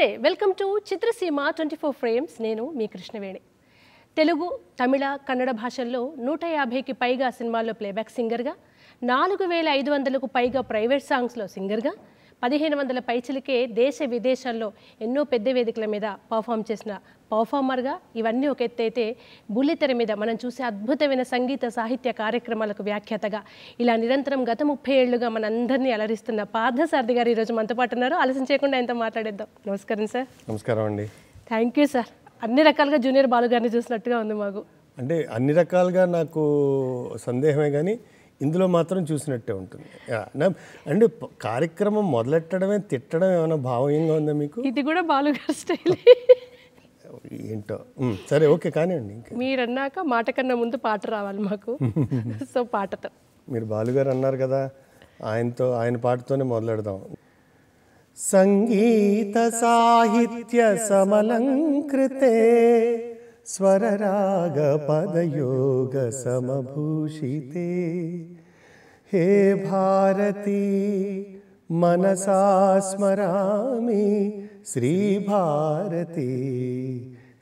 నమస్తే welcome to Chitraseema 24 frames నేను మీ కృష్ణవేణి తెలుగు తమిళ కన్నడ భాషల్లో 150కి పైగా సినిమాల్లో ప్లేబ్యాక్ సింగర్గా 4500కు పైగా ప్రైవేట్ సాంగ్స్లో సింగర్గా 1500 పైచిలకే దేశ విదేశాల్లో ఎన్నో పెద్ద వేదికల మీద పర్ఫామ్ చేసిన పర్ఫార్మర్గా ఇవన్నీ ఒక ఎత్తైతే బుల్లితెర మీద మనం చూసే అద్భుతమైన సంగీత సాహిత్య కార్యక్రమాలకు వ్యాఖ్యాతగా ఇలా నిరంతరం గత 30 ఏళ్లుగా మనందరినీ అలరిస్తున్న పార్థసారథి గారు ఈరోజు మనతో పాటు ఉన్నారు. ఆలస్యం చేయకుండా ఆయనతో మాట్లాడేద్దాం. నమస్కారం సార్. నమస్కారం అండి. Thank you sir. అన్ని రకాలుగా జూనియర్ బాలు గారిని చూసినట్టుగా ఉంది మాకు. అంటే అన్ని రకాలుగా నాకు సందేహమే కానీ ఇందులో మాత్రం చూసినట్టే ఉంటుంది. అంటే కార్యక్రమం మొదలెట్టడమే తిట్టడం ఏమైనా భావ్యంగా ఉందా మీకు? ఇది కూడా బాలు గారి స్టైల్ ఏంటో. సరే ఓకే కానివ్వండి. ఇంకా మీరు అన్నాక మాట కన్నా ముందు పాట రావాలి మాకు. సో పాటతో మీరు బాలుగారు అన్నారు కదా, ఆయన పాటతోనే మొదలెడదాం. సంగీత సాహిత్య సమలంకృతే స్వరరాగ పదయోగ సమభూషితే హే భారతీ మనసా స్మరామి శ్రీ భారతీ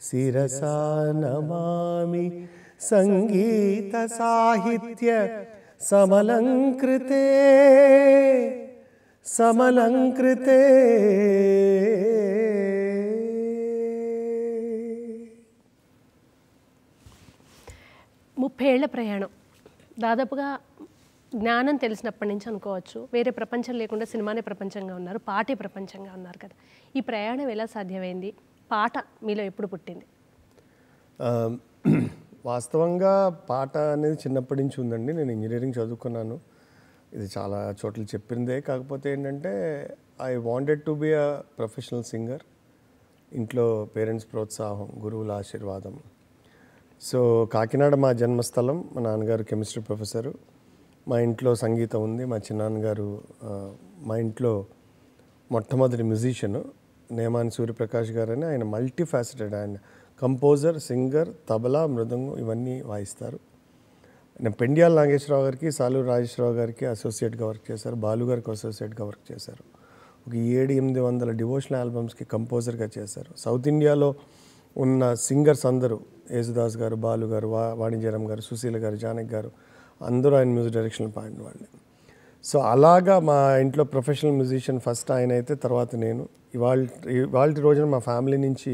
శిరసా నమామి. సంగీత సాహిత్య సమలంకృతే సమలంకృతే 30 ఏళ్ల ప్రయాణం, దాదాపుగా జ్ఞానం తెలిసినప్పటి నుంచి అనుకోవచ్చు. వేరే ప్రపంచం లేకుండా సినిమానే ప్రపంచంగా ఉన్నారు, పాటే ప్రపంచంగా ఉన్నారు కదా. ఈ ప్రయాణం ఎలా సాధ్యమైంది? పాట మీలో ఎప్పుడు పుట్టింది? వాస్తవంగా పాట అనేది చిన్నప్పటి నుంచి ఉందండి. నేను ఇంజనీరింగ్ చదువుకున్నాను, ఇది చాలా చోట్ల చెప్పిందే. కాకపోతే ఏంటంటే I wanted to be a professional singer. ఇంట్లో పేరెంట్స్ ప్రోత్సాహం, గురువుల ఆశీర్వాదం. సో కాకినాడ మా జన్మస్థలం. మా నాన్నగారు కెమిస్ట్రీ ప్రొఫెసరు, మా ఇంట్లో సంగీతం ఉంది. మా చిన్నాన్నగారు మా ఇంట్లో మొట్టమొదటి మ్యూజిషియను నేమాని సూర్యప్రకాష్ గారు అని. ఆయన మల్టీ ఫ్యాసెటెడ్, ఆయన కంపోజర్, సింగర్, తబలా, మృదంగం ఇవన్నీ వాయిస్తారు. నేను పెండియాల నాగేశ్వరరావు గారికి, సాలూరు రాజేశ్వరరావు గారికి అసోసియేట్గా వర్క్ చేశారు, బాలు గారికి అసోసియేట్గా వర్క్ చేశారు. ఒక 700-800 డివోషనల్ ఆల్బమ్స్కి కంపోజర్గా చేశారు. సౌత్ ఇండియాలో ఉన్న సింగర్స్ అందరూ, యేసుదాస్ గారు, బాలు గారు, వాణిజ్యరామ్ గారు, సుశీల గారు, జానక్ గారు అందరూ ఆయన మ్యూజిక్ డైరెక్షన్ పాడిన వాళ్ళే. సో అలాగా మా ఇంట్లో ప్రొఫెషనల్ మ్యూజిషియన్ ఫస్ట్ ఆయన అయితే, తర్వాత నేను. ఇవాళ రోజున మా ఫ్యామిలీ నుంచి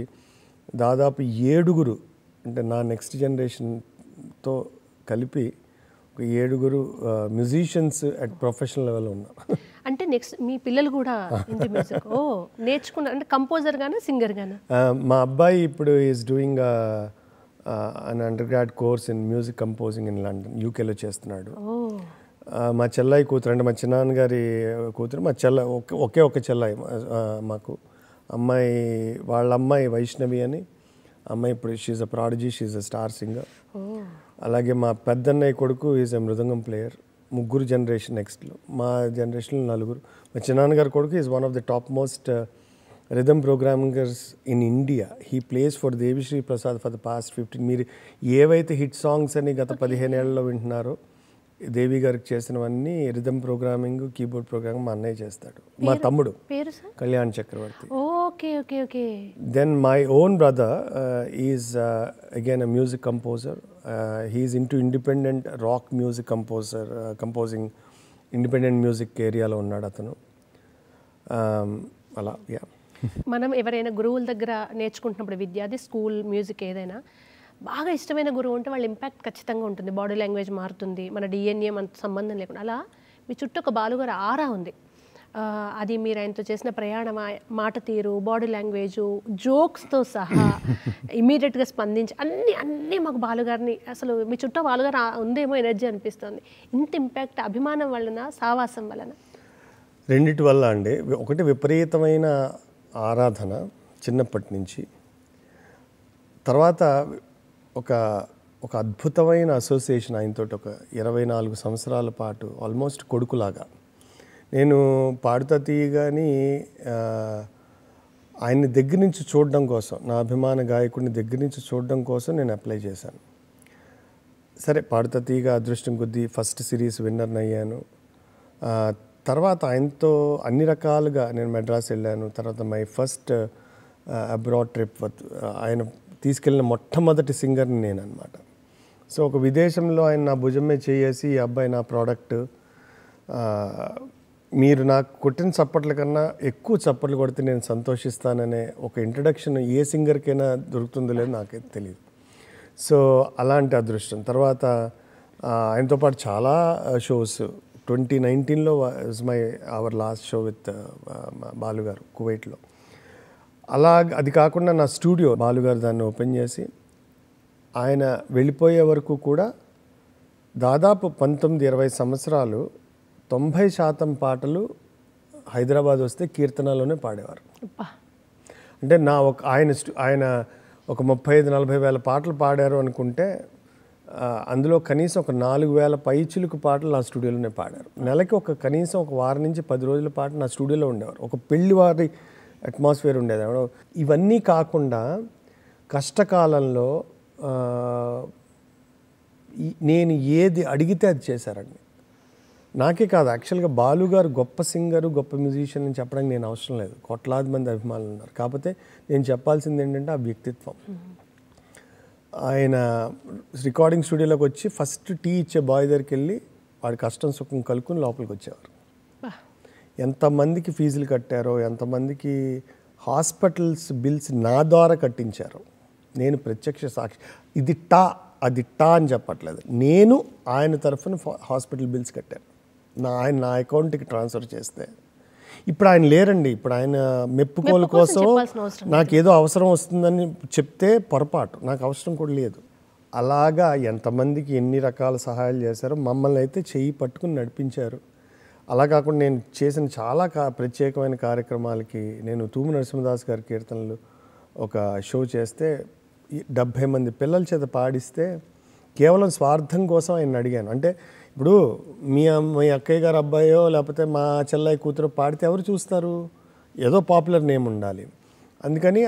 దాదాపు 7 అంటే నా నెక్స్ట్ జనరేషన్తో కలిపి ఒక 7 మ్యూజిషియన్స్ అట్ ప్రొఫెషనల్ లెవెల్లో ఉన్నారు. అంటే నెక్స్ట్ మీ పిల్లలు కూడా మ్యూజిక్ నేర్చుకున్నారు అంటే కంపోజర్ గానా సింగర్ గానా? మా అబ్బాయి ఇప్పుడు is doing an under grad course in music composing in London, యూకేలో చేస్తున్నాడు. మా చెల్లాయి కూతురు, అంటే మా చిన్నాన్నగారి కూతురు, మా ఒకే ఒక చెల్లాయి మాకు. అమ్మాయి, వాళ్ళ అమ్మాయి వైష్ణవి అని అమ్మాయి ఇప్పుడు she a prodigy, she a star singer. అలాగే మా పెద్దన్నయ్య కొడుకు is a mridangam player. 3 generation నెక్స్ట్లో. మా జనరేషన్లో 4. మా చిన్నాన్నగారి కొడుకు is one of the top most rhythm ప్రోగ్రామింగర్స్ in India. He plays for Devi Sri Prasad for the past 15. మీరు ఏవైతే హిట్ సాంగ్స్ అని గత 15 ఏళ్లలో వింటున్నారో, దేవి గారికి చేసినవన్నీ రిథమ్ ప్రోగ్రామింగ్, కీబోర్డ్ ప్రోగ్రామింగ్ మా అన్నయ్య చేస్తాడు. మా తమ్ముడు Kalyan Chakravarthy. Then my own brother is again a music composer. He's into independent rock music composing independent music ఏరియాలో ఉన్నాడు అతను. అలా యా. మనం ఎవరైనా గురువుల దగ్గర నేర్చుకుంటున్నప్పుడు విద్యార్థి, స్కూల్, మ్యూజిక్ ఏదైనా బాగా ఇష్టమైన గురువు ఉంటే వాళ్ళ ఇంపాక్ట్ ఖచ్చితంగా ఉంటుంది. బాడీ లాంగ్వేజ్ మారుతుంది, మన డిఎన్ఏ మనతో సంబంధం లేకుండా. అలా మీ చుట్టూ ఒక బాలుగారు ఆరా ఉంది. అది మీరు ఆయనతో చేసిన ప్రయాణం, మాట తీరు, బాడీ లాంగ్వేజు, జోక్స్తో సహా ఇమీడియట్గా స్పందించి అన్నీ మాకు బాలుగారిని, అసలు మీ చుట్టూ బాలుగారు ఉందేమో ఎనర్జీ అనిపిస్తుంది. ఇంత ఇంపాక్ట్ అభిమానం వలన, సావాసం వలన? రెండిటి వల్ల అండి. ఒకటి విపరీతమైన ఆరాధన చిన్నప్పటి నుంచి, తర్వాత ఒక అద్భుతమైన అసోసియేషన్ ఆయనతో. ఒక 24 సంవత్సరాల పాటు ఆల్మోస్ట్ కొడుకులాగా. నేను పాడుతా తీయగాని ఆయన్ని దగ్గర నుంచి చూడడం కోసం, నా అభిమాన గాయకుడిని దగ్గర నుంచి చూడడం కోసం నేను అప్లై చేశాను. సరే, పాడుతా తీయగా అదృష్టం కొద్దీ ఫస్ట్ సిరీస్ విన్నర్ని అయ్యాను. తర్వాత ఆయనతో అన్ని రకాలుగా నేను మెడ్రాస్ వెళ్ళాను. తర్వాత మై ఫస్ట్ అబ్రాడ్ ట్రిప్ ఆయన తీసుకెళ్ళిన మొట్టమొదటి సింగర్ని నేను అనమాట. సో ఒక విదేశంలో ఆయన నా భుజమే చేసి ఈ అబ్బాయి నా ప్రోడక్ట్, మీరు నాకు కొట్టిన చప్పట్ల కన్నా ఎక్కువ చప్పట్లు కొడితే నేను సంతోషిస్తాననే ఒక ఇంట్రడక్షన్ ఏ సింగర్కైనా దొరుకుతుందో లేదో నాకైతే తెలియదు. సో అలాంటి అదృష్టం. తర్వాత ఆయనతో పాటు చాలా షోస్ 2019లో was our last show with బాలుగారు కువైట్లో. అది కాకుండా నా స్టూడియో బాలుగారు దాన్ని ఓపెన్ చేసి ఆయన వెళ్ళిపోయే వరకు కూడా దాదాపు 19-20 సంవత్సరాలు 90% పాటలు హైదరాబాద్ వస్తే కీర్తనలోనే పాడేవారు. అంటే ఆయన ఒక 35-40 వేల పాటలు పాడారు అనుకుంటే అందులో కనీసం ఒక 4,000 పైచిలుకు పాటలు నా స్టూడియోలోనే పాడారు. నెలకి కనీసం ఒక వారం నుంచి 10 రోజుల పాటు నా స్టూడియోలో ఉండేవారు. ఒక పెళ్లివారి అట్మాస్ఫియర్ ఉండేది. ఇవన్నీ కాకుండా కష్టకాలంలో నేను ఏది అడిగితే అది చేశారండి. నాకే కాదు, యాక్చువల్గా బాలుగారు గొప్ప సింగరు, గొప్ప మ్యూజిషియన్ అని చెప్పడానికి నేను అవసరం లేదు. కోట్లాది మంది అభిమానులు ఉన్నారు. కాకపోతే నేను చెప్పాల్సింది ఏంటంటే ఆ వ్యక్తిత్వం. ఆయన రికార్డింగ్ స్టూడియోలోకి వచ్చి ఫస్ట్ టీ ఇచ్చే బాయ్ దగ్గరికి వెళ్ళి వాడి కష్టం సుఖం కలుపుకుని లోపలికి వచ్చేవారు. ఎంతమందికి ఫీజులు కట్టారో, ఎంతమందికి హాస్పిటల్స్ బిల్స్ నా ద్వారా కట్టించారో నేను ప్రత్యక్ష సాక్షి. అది టా అని చెప్పట్లేదు. నేను ఆయన తరఫున హాస్పిటల్ బిల్స్ కట్టాను. ఆయన నా అకౌంట్కి ట్రాన్స్ఫర్ చేస్తే. ఇప్పుడు ఆయన లేరండి. ఇప్పుడు ఆయన మెప్పుకోల కోసం నాకేదో అవసరం వస్తుందని చెప్తే పొరపాటు. నాకు అవసరం కూడా లేదు. అలాగా ఎంతమందికి ఎన్ని రకాల సహాయాలు చేశారో మమ్మల్ని అయితే చెయ్యి పట్టుకుని నడిపించారు. అలా కాకుండా నేను చేసిన చాలా ప్రత్యేకమైన కార్యక్రమాలకి నేను తూము నరసింహదాస్ గారి కీర్తనలు ఒక షో చేస్తే 70 మంది పిల్లల చేత పాడిస్తే కేవలం స్వార్థం కోసం ఆయన అడిగాను. అంటే ఇప్పుడు మీ అక్కయ్య గారు అబ్బాయో లేకపోతే మా చెల్లయ్య కూతురు పాడితే ఎవరు చూస్తారు? ఏదో పాపులర్ నేమ్ ఉండాలి. అందుకని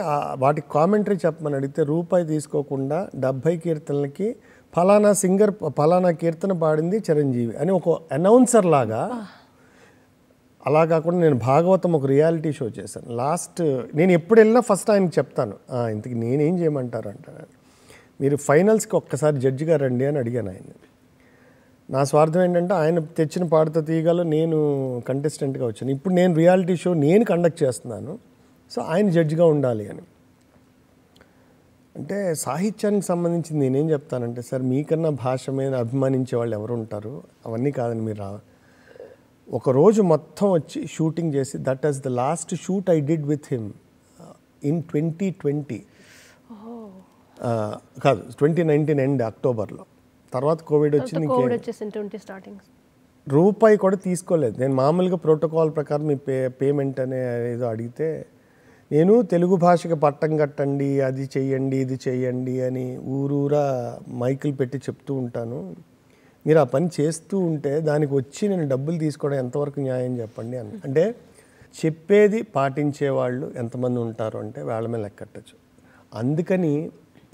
వాటికి కామెంటరీ చెప్పమని అడిగితే రూపాయి తీసుకోకుండా 70 కీర్తనలకి ఫలానా సింగర్ ఫలానా కీర్తన పాడింది చిరంజీవి అని ఒక అనౌన్సర్ లాగా. అలా కాకుండా నేను భాగవతం ఒక రియాలిటీ షో చేశాను. నేను ఎప్పుడు వెళ్ళినా ఫస్ట్ ఆయనకి చెప్తాను, ఇంతకు నేనేం చేయమంటారు అంటాను. మీరు ఫైనల్స్కి ఒక్కసారి జడ్జిగా రండి అని అడిగాను ఆయన్ని. నా స్వార్థం ఏంటంటే ఆయన తెచ్చిన పాడుతా తీయగలో నేను కంటెస్టెంట్గా వచ్చాను. ఇప్పుడు నేను రియాలిటీ షో నేను కండక్ట్ చేస్తున్నాను. సో ఆయన జడ్జిగా ఉండాలి అని. అంటే సాహిత్యానికి సంబంధించింది నేనేం చెప్తానంటే, సార్ మీకన్నా భాష మీద అభిమానించే వాళ్ళు ఎవరు ఉంటారు? అవన్నీ కాదని మీరు ఒకరోజు మొత్తం వచ్చి షూటింగ్ చేసి, that is the last shoot I did with him in 2020 కాదు 2019 ఎండ్ అక్టోబర్లో. తర్వాత కోవిడ్ వచ్చింది. రూపాయి కూడా తీసుకోలేదు. నేను మామూలుగా ప్రోటోకాల్ ప్రకారం మీ పేమెంట్ అనే ఏదో అడిగితే, నేను తెలుగు భాషకి పట్టం కట్టండి, అది చెయ్యండి, ఇది చెయ్యండి అని ఊరూరా మైకులు పెట్టి చెప్తూ ఉంటాను. మీరు ఆ పని చేస్తూ ఉంటే దానికి వచ్చి నేను డబ్బులు తీసుకోవడం ఎంతవరకు న్యాయం చెప్పండి అని. అంటే చెప్పేది పాటించేవాళ్ళు ఎంతమంది ఉంటారు అంటే వాళ్ళ మీద లెక్కట్టచ్చు. అందుకని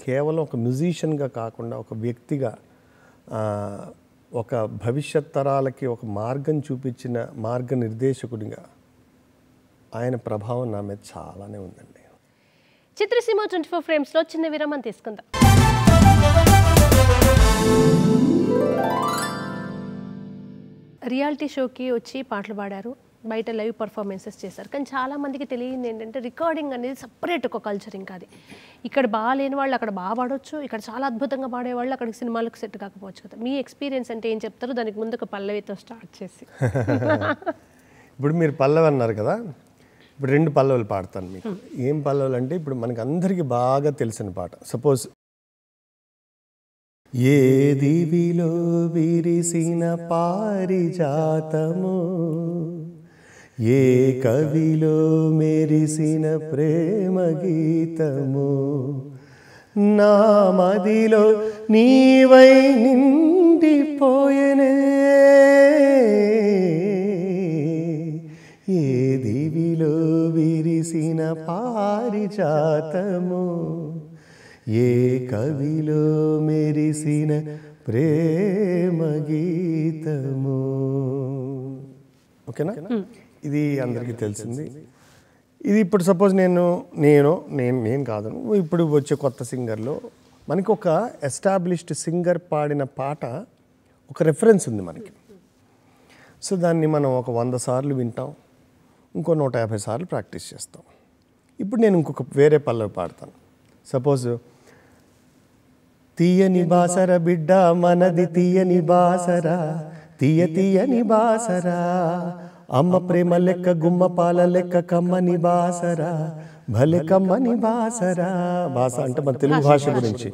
కేవలం ఒక మ్యూజిషియన్గా కాకుండా ఒక వ్యక్తిగా, ఒక భవిష్యత్ తరాలకి ఒక మార్గం చూపించిన మార్గనిర్దేశకుడిగా ఆయన ప్రభావం నా మీద చాలానే ఉందండి. చిత్రసీమ 24 ఫ్రేమ్స్లో చిన్న విరామం తీసుకుందాం. రియాలిటీ షోకి వచ్చి పాటలు పాడారు, బయట లైవ్ పర్ఫార్మెన్సెస్ చేశారు. కానీ చాలామందికి తెలియదు ఏంటంటే రికార్డింగ్ అనేది సపరేట్ ఒక కల్చర్. ఇంకా అది ఇక్కడ బాగాలేని వాళ్ళు అక్కడ బాగా పాడవచ్చు, ఇక్కడ చాలా అద్భుతంగా పాడేవాళ్ళు అక్కడికి సినిమాలకు సెట్ కాకపోవచ్చు కదా. మీ ఎక్స్పీరియన్స్ అంటే ఏం చెప్తారు? దానికి ముందు ఒక పల్లవితో స్టార్ట్ చేసి. ఇప్పుడు మీరు పల్లవి అన్నారు కదా, ఇప్పుడు 2 పల్లవులు పాడతాను మీకు. ఏం పల్లవులు అంటే ఇప్పుడు మనకి అందరికీ బాగా తెలిసిన పాట. సపోజ్ ఏ దివిలో విరిసిన పారిజాతము, ఏ కవిలో మెరిసిన ప్రేమ గీతము, నా మదిలో నీవై నిండిపోయెనే, ఏ దివిలో విరిసిన పారిజాతము, ఏ కవిలో మెరిసిన ప్రేమ గీతము. ఓకేనా? ఇది అందరికీ తెలిసింది. ఇది ఇప్పుడు సపోజ్ నేను కాదు, ఇప్పుడు వచ్చే కొత్త సింగర్లో మనకి ఒక ఎస్టాబ్లిష్డ్ సింగర్ పాడిన పాట ఒక రెఫరెన్స్ ఉంది మనకి. సో దాన్ని మనం ఒక 100 సార్లు వింటాం, ఇంకో 150 సార్లు ప్రాక్టీస్ చేస్తాం. ఇప్పుడు నేను ఇంకొక వేరే పల్లవి పాడతాను. సపోజ్ తీయని బాసర బిడ్డ మనది తీయని బాసరా, తీయని బాసరా, అమ్మ ప్రేమ లెక్క గుమ్మ పాల లెక్క కమ్మని బాసరా, భలే కమ్మని బాసరా. బాస అంటే మన తెలుగు భాష గురించి.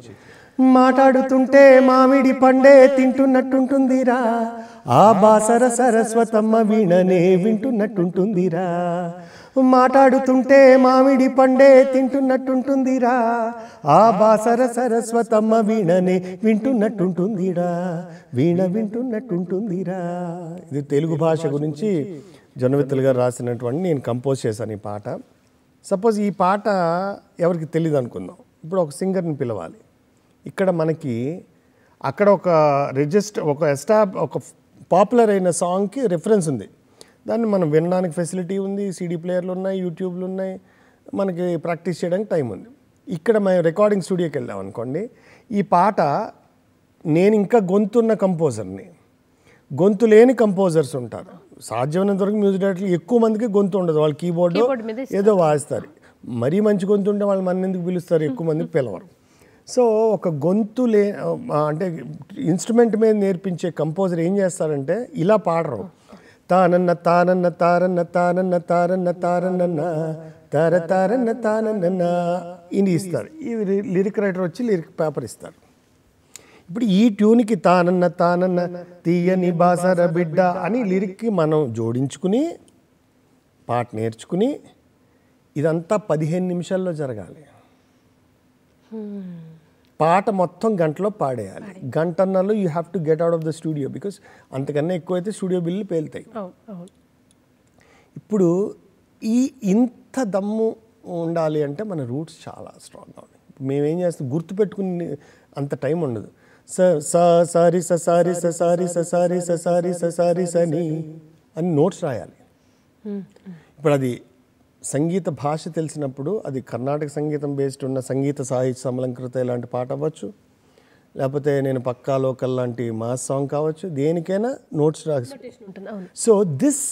మాట్లాడుతుంటే మామిడి పండే తింటున్నట్టుంటుందిరా, ఆ బాసర సరస్వతమ్మ వీణనే వింటున్నట్టుంటుందిరా. మాట్లాడుతుంటే మామిడి పండే తింటున్నట్టుంటుందిరా, ఆ బాసర సరస్వతమ్మ వీణనే వింటున్నట్టుంటుందిరా, వీణ వింటున్నట్టుంటుందిరా. ఇది తెలుగు భాష గురించి జొన్నవిత్తలు గారు రాసినటువంటి నేను కంపోజ్ చేశాను ఈ పాట. సపోజ్ ఈ పాట ఎవరికి తెలియదు అనుకుందాం. ఇప్పుడు ఒక సింగర్ని పిలవాలి. ఇక్కడ మనకి అక్కడ ఒక ఒక పాపులర్ అయిన సాంగ్కి రెఫరెన్స్ ఉంది. దాన్ని మనం వినడానికి ఫెసిలిటీ ఉంది, CD ప్లేయర్లు ఉన్నాయి, యూట్యూబ్లు ఉన్నాయి, మనకి ప్రాక్టీస్ చేయడానికి టైం ఉంది. ఇక్కడ మేము రికార్డింగ్ స్టూడియోకి వెళ్ళాం అనుకోండి, ఈ పాట నేను ఇంకా గొంతున్న కంపోజర్ని, గొంతు లేని కంపోజర్స్ ఉంటారు. సాధ్యమైనంత వరకు మ్యూజిక్ డైరెక్టర్లు ఎక్కువ మందికి గొంతు ఉండదు, వాళ్ళు కీబోర్డ్ ఏదో వాయిస్తారు. మరీ మంచి గొంతు ఉంటే వాళ్ళు మన ఎందుకు పిలుస్తారు, ఎక్కువ మందికి పిలవరు. సో ఒక గొంతు అంటే ఇన్స్ట్రుమెంట్ మీద నేర్పించే కంపోజర్ ఏం చేస్తారంటే ఇలా పాడరు. తానన్న తానన్న తారన్న తానన్న తారన్న తారన్న తార తారన్న తానన్న ఇది ఇస్తారు. ఇది లిరిక్ రైటర్ వచ్చి లిరిక్ పేపర్ ఇస్తారు. ఇప్పుడు ఈ ట్యూన్కి తానన్న తానన్న తీయని బాసర బిడ్డ అని లిరిక్కి మనం జోడించుకుని పాట నేర్చుకుని ఇదంతా 15 నిమిషాల్లో జరగాలి. పాట మొత్తం గంటలో పాడేయాలి. గంటన్నరలో you have to get out of the studio, because అంతకన్నా ఎక్కువైతే స్టూడియో బిల్లు పేలుతాయి. ఇప్పుడు ఇంత దమ్ము ఉండాలి అంటే మన రూట్స్ చాలా స్ట్రాంగ్గా ఉన్నాయి. మేమేం చేస్తాం, గుర్తుపెట్టుకుని అంత టైం ఉండదు. Sorry sorry sorry sorry sorry sorry సని అని నోట్స్ రాయాలి. ఇప్పుడు అది సంగీత భాష తెలిసినప్పుడు అది కర్ణాటక సంగీతం బేస్డ్ ఉన్న సంగీత సాహిత్య సమలంకృత ఇలాంటి పాట అవ్వచ్చు, లేకపోతే నేను పక్కా లోకల్ లాంటి మాస్ సాంగ్ కావచ్చు, దేనికైనా నోట్స్ రాసి. So this,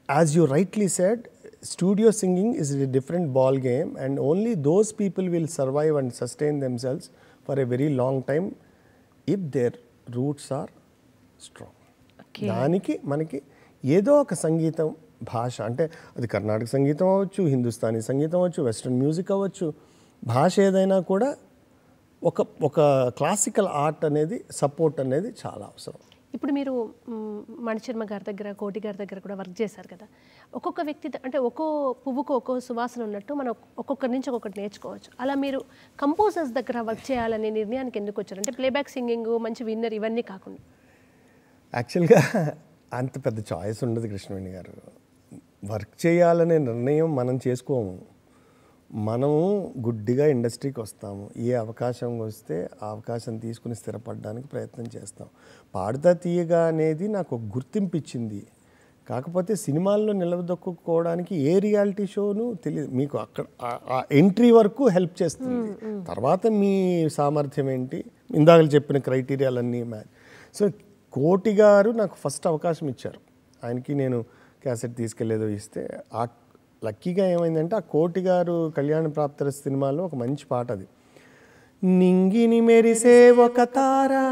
as you rightly said, studio singing is a different ball game, and only those people will survive and sustain themselves for a very long time if their roots are strong. దానికి మనకి ఏదో ఒక సంగీతం భాష, అంటే అది కర్ణాటక సంగీతం అవ్వచ్చు, హిందుస్థానీ సంగీతం అవ్వచ్చు, వెస్ట్రన్ మ్యూజిక్ అవ్వచ్చు, భాష ఏదైనా కూడా ఒక క్లాసికల్ ఆర్ట్ అనేది సపోర్ట్ అనేది చాలా అవసరం. ఇప్పుడు మీరు మణిశర్మ గారి దగ్గర, కోటి గారి దగ్గర కూడా వర్క్ చేశారు కదా. ఒక్కొక్క వ్యక్తి అంటే ఒక్కో పువ్వుకు ఒక్కో సువాసన ఉన్నట్టు మనం ఒక్కొక్కరి నుంచి ఒక్కొక్కటి నేర్చుకోవచ్చు. అలా మీరు కంపోజర్స్ దగ్గర వర్క్ చేయాలనే నిర్ణయానికి ఎందుకు వచ్చారు? అంటే ప్లేబ్యాక్ సింగింగ్, మంచి విన్నర్ ఇవన్నీ కాకుండా. యాక్చువల్గా అంత పెద్ద చాయిస్ ఉండదు కృష్ణవేణి గారు. వర్క్ చేయాలనే నిర్ణయం మనం చేసుకోము. మనము గుడ్డిగా ఇండస్ట్రీకి వస్తాము. ఏ అవకాశం వస్తే ఆ అవకాశం తీసుకుని స్థిరపడడానికి ప్రయత్నం చేస్తాం. పాడుతా తీయగా అనేది నాకు ఒక గుర్తింపు ఇచ్చింది. కాకపోతే సినిమాల్లో నిలదొక్కుకోవడానికి ఏ రియాలిటీ షోను తెలియదు. మీకు అక్కడ ఆ ఎంట్రీ వరకు హెల్ప్ చేస్తుంది. తర్వాత మీ సామర్థ్యం ఏంటి, ఇందాక చెప్పిన క్రైటీరియాలన్నీ మ్యాచ్. సో కోటి గారు నాకు ఫస్ట్ అవకాశం ఇచ్చారు. ఆయనకి నేను క్యాసెట్ తీసుకెళ్ళేదో ఇస్తే, ఆ లక్కీగా ఏమైందంటే ఆ కోటి గారు కళ్యాణ ప్రాప్తర సినిమాలో ఒక మంచి పాట అది. నింగిని మెరిసే ఒక తారా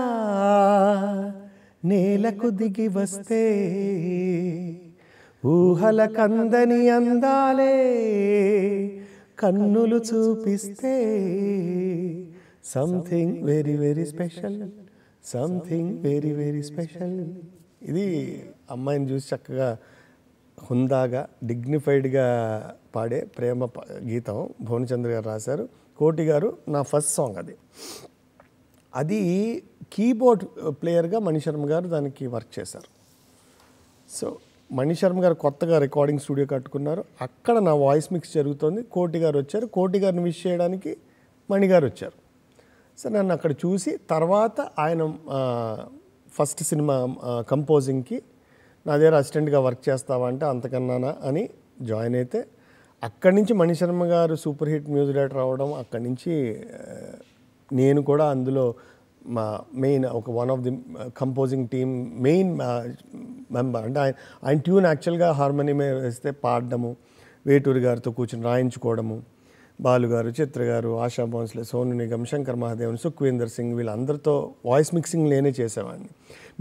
నేలకు దిగి వస్తే, ఊహల కందని అందాలే కన్నులు చూపిస్తే, something very very special, something very very special. ఇది అమ్మాయిని చూసి చక్కగా హుందాగా డిగ్నిఫైడ్గా పాడే ప్రేమ గీతం భువనచంద్ర గారు రాశారు. కోటి గారు నా ఫస్ట్ సాంగ్ అది. అది కీబోర్డ్ ప్లేయర్గా మణిశర్మ గారు దానికి వర్క్ చేశారు. సో మణిశర్మ గారు కొత్తగా రికార్డింగ్ స్టూడియో కట్టుకున్నారు. అక్కడ నా వాయిస్ మిక్స్ జరుగుతుంది. కోటి గారు వచ్చారు. కోటి గారిని విష్ చేయడానికి మణి గారు వచ్చారు. సో నన్ను అక్కడ చూసి తర్వాత ఆయన ఫస్ట్ సినిమా కంపోజింగ్కి నా దగ్గర అసిస్టెంట్గా వర్క్ చేస్తావా అంటే అంతకన్నానా అని జాయిన్ అయితే అక్కడి నుంచి మణిశర్మ గారు సూపర్ హిట్ మ్యూజిక్ డైరెక్టర్ అవ్వడం, అక్కడి నుంచి నేను కూడా అందులో మా మెయిన్ ఒక one of the composing team main member. అంటే ఆయన ట్యూన్ యాక్చువల్గా హార్మోనియం వేస్తే పాడడము, వేటూరి గారితో కూర్చొని రాయించుకోవడము, బాలు గారు, చిత్ర గారు, ఆశా భోన్స్లే, సోను నిగమ్, శంకర్ మహాదేవన్, సుఖ్వీందర్ సింగ్ వీళ్ళందరితో వాయిస్ మిక్సింగ్ నేనే చేసేవాడిని.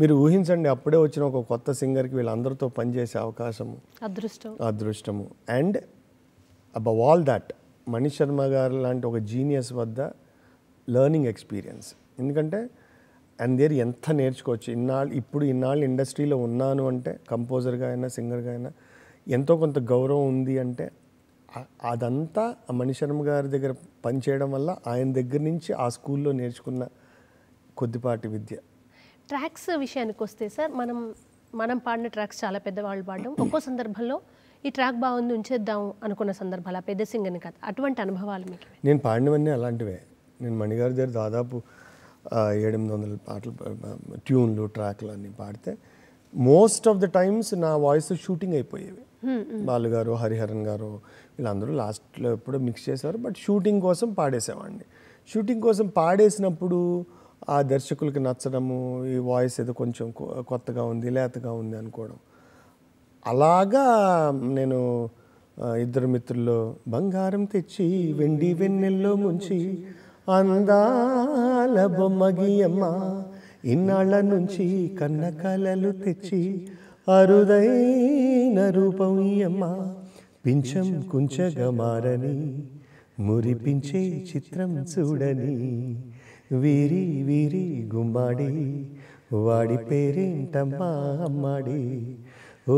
మీరు ఊహించండి, అప్పుడే వచ్చిన ఒక కొత్త సింగర్కి వీళ్ళందరితో పనిచేసే అవకాశము, అదృష్టము. And above all that Mani Sharma గారు లాంటి ఒక జీనియస్ వద్ద లెర్నింగ్ ఎక్స్పీరియన్స్. ఎందుకంటే అండ్ దేర్ ఎంత నేర్చుకోవచ్చు. ఇన్నాళ్ళు ఇండస్ట్రీలో ఉన్నాను అంటే, కంపోజర్గా అయినా సింగర్గా అయినా ఎంతో కొంత గౌరవం ఉంది అంటే అదంతా ఆ మణిశర్మ గారి దగ్గర పనిచేయడం వల్ల, ఆయన దగ్గర నుంచి ఆ స్కూల్లో నేర్చుకున్న కొద్దిపాటి విద్య. ట్రాక్స్ విషయానికి వస్తే సార్, మనం పాడిన ట్రాక్స్ చాలా పెద్దవాళ్ళు పాడడం, ఒక్కో సందర్భంలో ఈ ట్రాక్ బాగుంది ఉంచేద్దాం అనుకున్న సందర్భాలు, ఆ పెద్ద సింగర్ని కాదు, అటువంటి అనుభవాలు మీకు? నేను పాడినవన్నీ అలాంటివే. నేను మణిగారి దగ్గర దాదాపు 700 పాటలు, ట్యూన్లు, ట్రాక్లు అన్నీ పాడితే మోస్ట్ ఆఫ్ ద టైమ్స్ నా వాయిస్ షూటింగ్ అయిపోయేవి. బాలు గారు, హరిహరన్ గారు వీళ్ళందరూ లాస్ట్లో ఎప్పుడో మిక్స్ చేశారు, బట్ షూటింగ్ కోసం పాడేసేవాడిని. షూటింగ్ కోసం పాడేసినప్పుడు ఆ దర్శకులకి నచ్చడము, ఈ వాయిస్ ఏదో కొంచెం కొత్తగా ఉంది, లేతగా ఉంది అనుకోవడం. అలాగా నేను ఇద్దరు మిత్రుల్లో బంగారం తెచ్చి వెండి వెన్నెల్లో ముంచి అందాల బొమ్మగియమ్మ ఇన్నాళ్ళ నుంచి కన్న కలలు తెచ్చి అరుదైన రూపం అమ్మ పింఛం కుంచగా మారని మురిపించే చిత్రం చూడని వీరి వీరి గుమ్మాడి వాడి పేరేంటమ్మా అమ్మాడి ఓ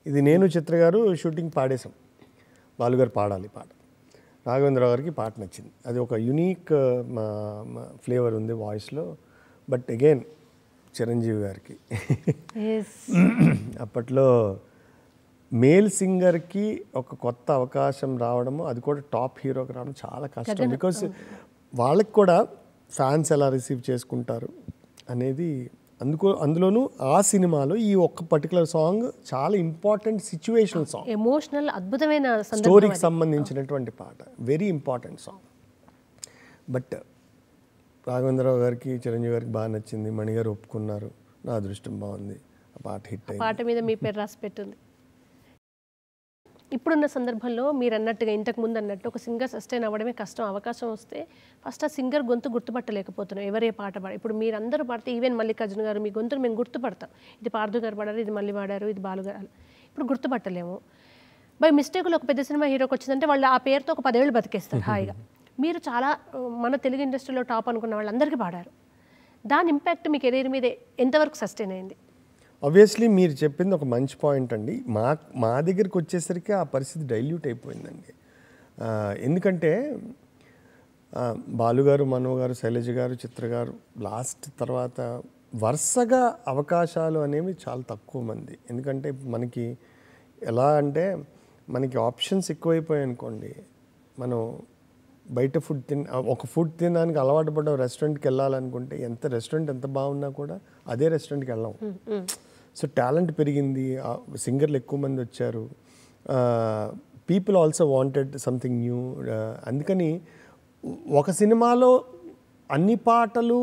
ఇది నేను చిత్ర గారు షూటింగ్ పాడేశాం. బాలుగారు పాడాలి పాట, రాఘవేంద్రరావు గారికి పాట నచ్చింది. అది ఒక యునీక్ ఫ్లేవర్ ఉంది వాయిస్లో. బట్ అగైన్ చిరంజీవి గారికి అప్పట్లో మేల్ సింగర్కి ఒక కొత్త అవకాశం రావడము, అది కూడా టాప్ హీరోకి రావడం చాలా కష్టం. బికాస్ వాళ్ళకి కూడా ఫ్యాన్స్ ఎలా రిసీవ్ చేసుకుంటారు అనేది. అందులోనూ ఆ సినిమాలో ఈ ఒక్క పర్టికులర్ సాంగ్ చాలా ఇంపార్టెంట్ సిచ్యువేషనల్ సాంగ్, ఎమోషనల్, అద్భుతమైన స్టోరీకి సంబంధించినటువంటి పాట, very important song. But Raghavendra Rao గారికి, చిరంజీవి గారికి బాగా నచ్చింది, మణిగారు ఒప్పుకున్నారు, నా అదృష్టం బాగుంది, ఆ పాట హిట్ అయింది. పాట మీద మీ పేరు రాసి పెట్టింది. ఇప్పుడున్న సందర్భంలో మీరు అన్నట్టుగా, ఇంతకు ముందు అన్నట్టు, ఒక సింగర్ సస్టైన్ అవ్వడమే కష్టం. అవకాశం వస్తే ఫస్ట్ ఆ సింగర్ గొంతు గుర్తుపట్టలేకపోతున్నాం, ఎవరే పాట పాడారు. ఇప్పుడు మీరు అందరూ పాడితే, ఈవెన్ మల్లికార్జున గారు మీ గొంతును మేము గుర్తుపడతాం, ఇది పార్థు గారు పాడారు, ఇది మళ్ళీ పాడారు, ఇది బాలుగారు. ఇప్పుడు గుర్తుపట్టలేము. బై మిస్టేక్లో ఒక పెద్ద సినిమా హీరోకి వచ్చిందంటే వాళ్ళు ఆ పేరుతో ఒక 10 ఏళ్ళు బతికేస్తారు హాయిగా. మీరు చాలా మన తెలుగు ఇండస్ట్రీలో టాప్ అనుకున్న వాళ్ళందరికీ పాడారు. దాని ఇంపాక్ట్ మీ కెరీర్ మీద ఎంతవరకు సస్టైన్ అయింది? ఆబ్వియస్లీ మీరు చెప్పింది ఒక మంచి పాయింట్ అండి. మా దగ్గరికి వచ్చేసరికి ఆ పరిస్థితి డైల్యూట్ అయిపోయిందండి. ఎందుకంటే బాలుగారు, మనో గారు, శైలజ గారు, చిత్ర గారు లాస్ట్ తర్వాత వరుసగా అవకాశాలు అనేవి చాలా తక్కువ మంది. ఎందుకంటే మనకి ఎలా అంటే, మనకి ఆప్షన్స్ ఎక్కువైపోయాయి అనుకోండి. మనం బయట ఒక ఫుడ్ తినడానికి అలవాటు పడ్డ రెస్టారెంట్కి వెళ్ళాలనుకుంటే, రెస్టారెంట్ ఎంత బాగున్నా కూడా అదే రెస్టారెంట్కి వెళ్ళాం. సో టాలెంట్ పెరిగింది, సింగర్లు ఎక్కువ మంది వచ్చారు, people also wanted something new. అందుకని ఒక సినిమాలో అన్ని పాటలు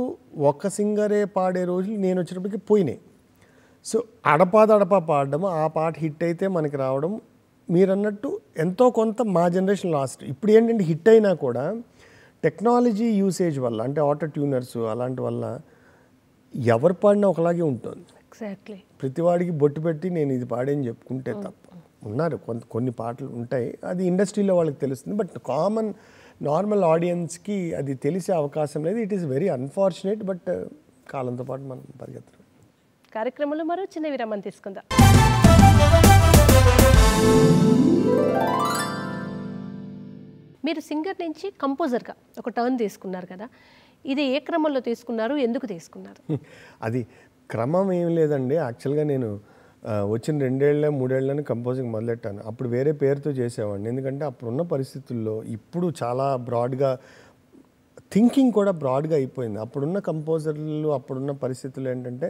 ఒక సింగరే పాడే రోజులు నేను వచ్చినప్పటికీ పోయినాయి. సో అడపా పాడడం, ఆ పాట హిట్ అయితే మనకి రావడం, మీరు అన్నట్టు ఎంతో కొంత మా జనరేషన్ లాస్ట్. ఇప్పుడు ఏంటంటే హిట్ అయినా కూడా టెక్నాలజీ యూసేజ్ వల్ల, అంటే ఆటో ట్యూనర్స్ అలాంటి వల్ల ఎవరు పాడినా ఒకలాగే ఉంటుంది. ఎగ్జాక్ట్లీ. ప్రతివాడికి బొట్టు పెట్టి నేను ఇది పాడేని చెప్పుకుంటే తప్ప. ఉన్నారు కొన్ని పాటలు ఉంటాయి, అది ఇండస్ట్రీలో వాళ్ళకి తెలుస్తుంది. బట్ కామన్ నార్మల్ ఆడియన్స్కి అది తెలిసే అవకాశం లేదు. It is very unfortunate. But కాలంతో పాటు మనం పరిగెత్తాలి. కార్యక్రమంలో మరో చిన్న విరామం తీసుకుందాం. మీరు సింగర్ నుంచి కంపోజర్గా ఒక టర్న్ తీసుకున్నారు కదా, ఇది ఏ క్రమంలో తీసుకున్నారు, ఎందుకు తీసుకున్నారు? అది క్రమం ఏం లేదండి. యాక్చువల్గా నేను వచ్చిన 2-3 ఏళ్ళని కంపోజింగ్ మొదలెట్టాను. అప్పుడు వేరే పేరుతో చేసేవాడిని. ఎందుకంటే అప్పుడున్న పరిస్థితుల్లో, ఇప్పుడు చాలా బ్రాడ్గా థింకింగ్ కూడా బ్రాడ్గా అయిపోయింది. అప్పుడున్న కంపోజర్లు, అప్పుడున్న పరిస్థితులు ఏంటంటే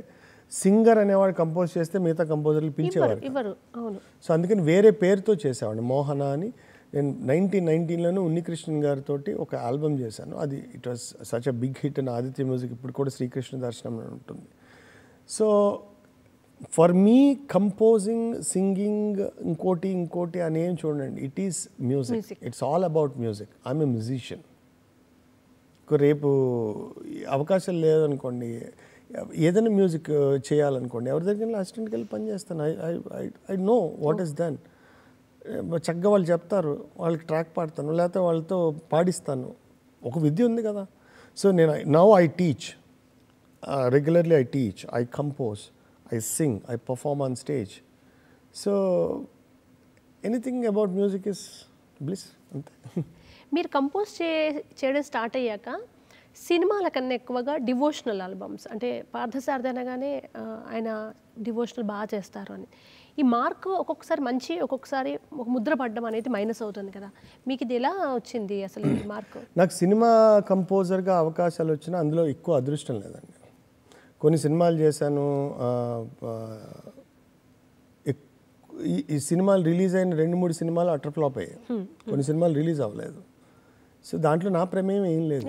సింగర్ అనేవాడు కంపోజ్ చేస్తే మిగతా కంపోజర్లు పిలిచేవారు. ఇవ్వరు. అవును. సో అందుకని వేరే పేరుతో చేసేవాడిని. మోహన అని. నేను 1919లోనే ఉన్నికృష్ణన్ గారితో ఒక ఆల్బమ్ చేశాను. అది ఇట్ వాస్ సచ్ అ బిగ్ హిట్ అని ఆదిత్య మ్యూజిక్ ఇప్పుడు కూడా శ్రీకృష్ణ దర్శనం ఉంటుంది. So for me composing, singing, ఇంకోటి అనేం చూడండి, it is music. It's all about music. I'm a musician. రేపు అవకాశం లేదనుకోండి, ఏదైనా మ్యూజిక్ చేయాలనుకోండి, ఎవరి దగ్గర అసిస్టెంట్కి వెళ్ళి పని చేస్తాను. I know what is done. చక్కగా వాళ్ళు చెప్తారు, వాళ్ళకి ట్రాక్ పాడతాను, లేకపోతే వాళ్ళతో పాడిస్తాను. ఒక విద్య ఉంది కదా. సో నేను now I teach regularly. I teach, I compose, I sing, I perform on stage. So anything about music is bliss, అంతే. మీరు కంపోజ్ చేయడం స్టార్ట్ అయ్యాక సినిమాల కన్నా ఎక్కువగా డివోషనల్ ఆల్బమ్స్, అంటే పార్థసారథి అనగానే ఆయన డివోషనల్ బాగా చేస్తారు అని, ఈ మార్క్ ఒక్కొక్కసారి మంచి, ఒక్కొక్కసారి ఒక ముద్ర పడ్డం అనేది మైనస్ అవుతుంది కదా. మీకు ఇది ఎలా వచ్చింది అసలు ఈ మార్క్? నాకు సినిమా కంపోజర్గా అవకాశాలు వచ్చినా అందులో ఎక్కువ అదృష్టం లేదండి. కొన్ని సినిమాలు చేశాను. ఈ సినిమాలు రిలీజ్ అయిన 2-3 సినిమాలు అటర్ ఫ్లాప్ అయ్యాయి. కొన్ని సినిమాలు రిలీజ్ అవ్వలేదు. సో దాంట్లో నా ప్రమేయం ఏం లేదు.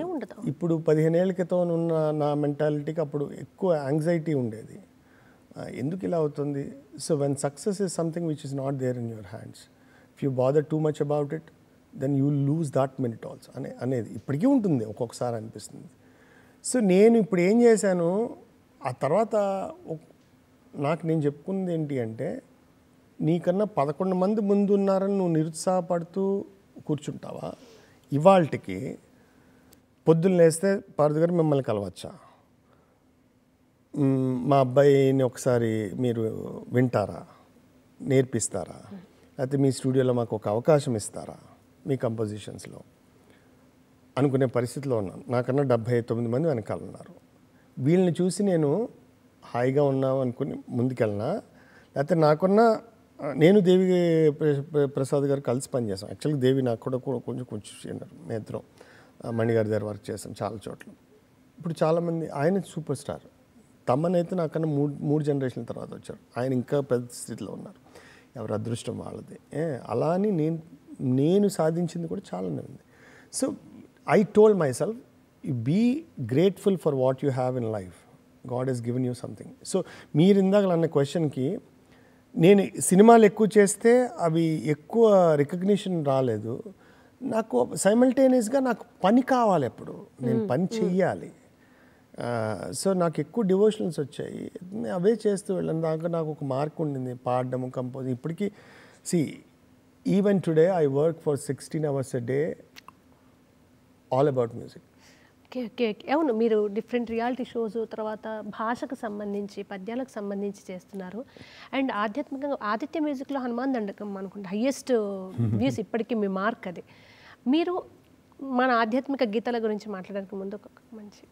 ఇప్పుడు 15 ఏళ్ల క్రితం ఉన్న నా మెంటాలిటీకి అప్పుడు ఎక్కువ యాంగ్జైటీ ఉండేది. ఎందుకు ఇలా అవుతుంది? So when success is something which is not there in your hands, if you bother too much about it, then you lose that minute also అనేది ఇప్పటికీ ఉంటుంది, ఒక్కొక్కసారి అనిపిస్తుంది. సో నేను ఇప్పుడు ఏం చేశాను, ఆ తర్వాత నాకు నేను చెప్పుకుంది ఏంటి అంటే, నీకన్నా 11 మంది ముందు ఉన్నారని నువ్వు నిరుత్సాహపడుతూ కూర్చుంటావా? ఇవాళకి పొద్దున్న లేస్తే పార్థు గారు మిమ్మల్ని కలవచ్చా, మా అబ్బాయిని ఒకసారి మీరు వింటారా, నేర్పిస్తారా, లేకపోతే మీ స్టూడియోలో మాకు ఒక అవకాశం ఇస్తారా మీ కంపోజిషన్స్లో అనుకునే పరిస్థితిలో ఉన్నాను. నాకన్నా 79 మంది వెనకాల ఉన్నారు. వీళ్ళని చూసి నేను హాయిగా ఉన్నాం అనుకుని ముందుకెళ్ళినా, లేకపోతే నాకున్న నేను దేవి ప్రసాద్ గారు కలిసి పనిచేసాం. యాక్చువల్గా దేవి నాకు కూడా కొంచెం సీనియర్. మేము ఇద్దరం మణిగారి దగ్గర వర్క్ చేసాం చాలా చోట్ల. ఇప్పుడు చాలామంది, ఆయన సూపర్ స్టార్. తమ్మనైతే నాకన్నా మూడు జనరేషన్ల తర్వాత వచ్చారు. ఆయన ఇంకా పెద్ద స్థితిలో ఉన్నారు. ఎవరి అదృష్టం వాళ్ళది. అలా అని నేను సాధించింది కూడా చాలానే ఉంది. So I told myself, you be grateful for what you have in life. God has given you something. So మీరు ఇందాక అన్న క్వశ్చన్కి, నేను సినిమాలు ఎక్కువ చేస్తే అవి ఎక్కువ రికగ్నిషన్ రాలేదు. నాకు సైమల్టేనియస్గా నాకు పని కావాలి, ఎప్పుడు నేను పని చెయ్యాలి. సో నాకు ఎక్కువ డివోషనల్స్ వచ్చాయి, అవే చేస్తూ వెళ్ళాను. దాకా నాకు ఒక మార్క్ ఉండింది, పాడడం, కంపోజ్. ఇప్పటికీ even today I work for 16 hours a day all about music. Okay okay okay అవును, మీరు డిఫరెంట్ రియాలిటీ షోస్, తర్వాత భాషకు సంబంధించి, పద్యాలకు సంబంధించి చేస్తున్నారు. అండ్ ఆధ్యాత్మికంగా ఆదిత్య మ్యూజిక్లో హనుమాన్ దండకం అనుకుంటే హయ్యెస్ట్ వ్యూస్ ఇప్పటికీ మీ మార్క్ అది. మీరు మన ఆధ్యాత్మిక గీతాల గురించి మాట్లాడడానికి ముందు ఒక మంచి,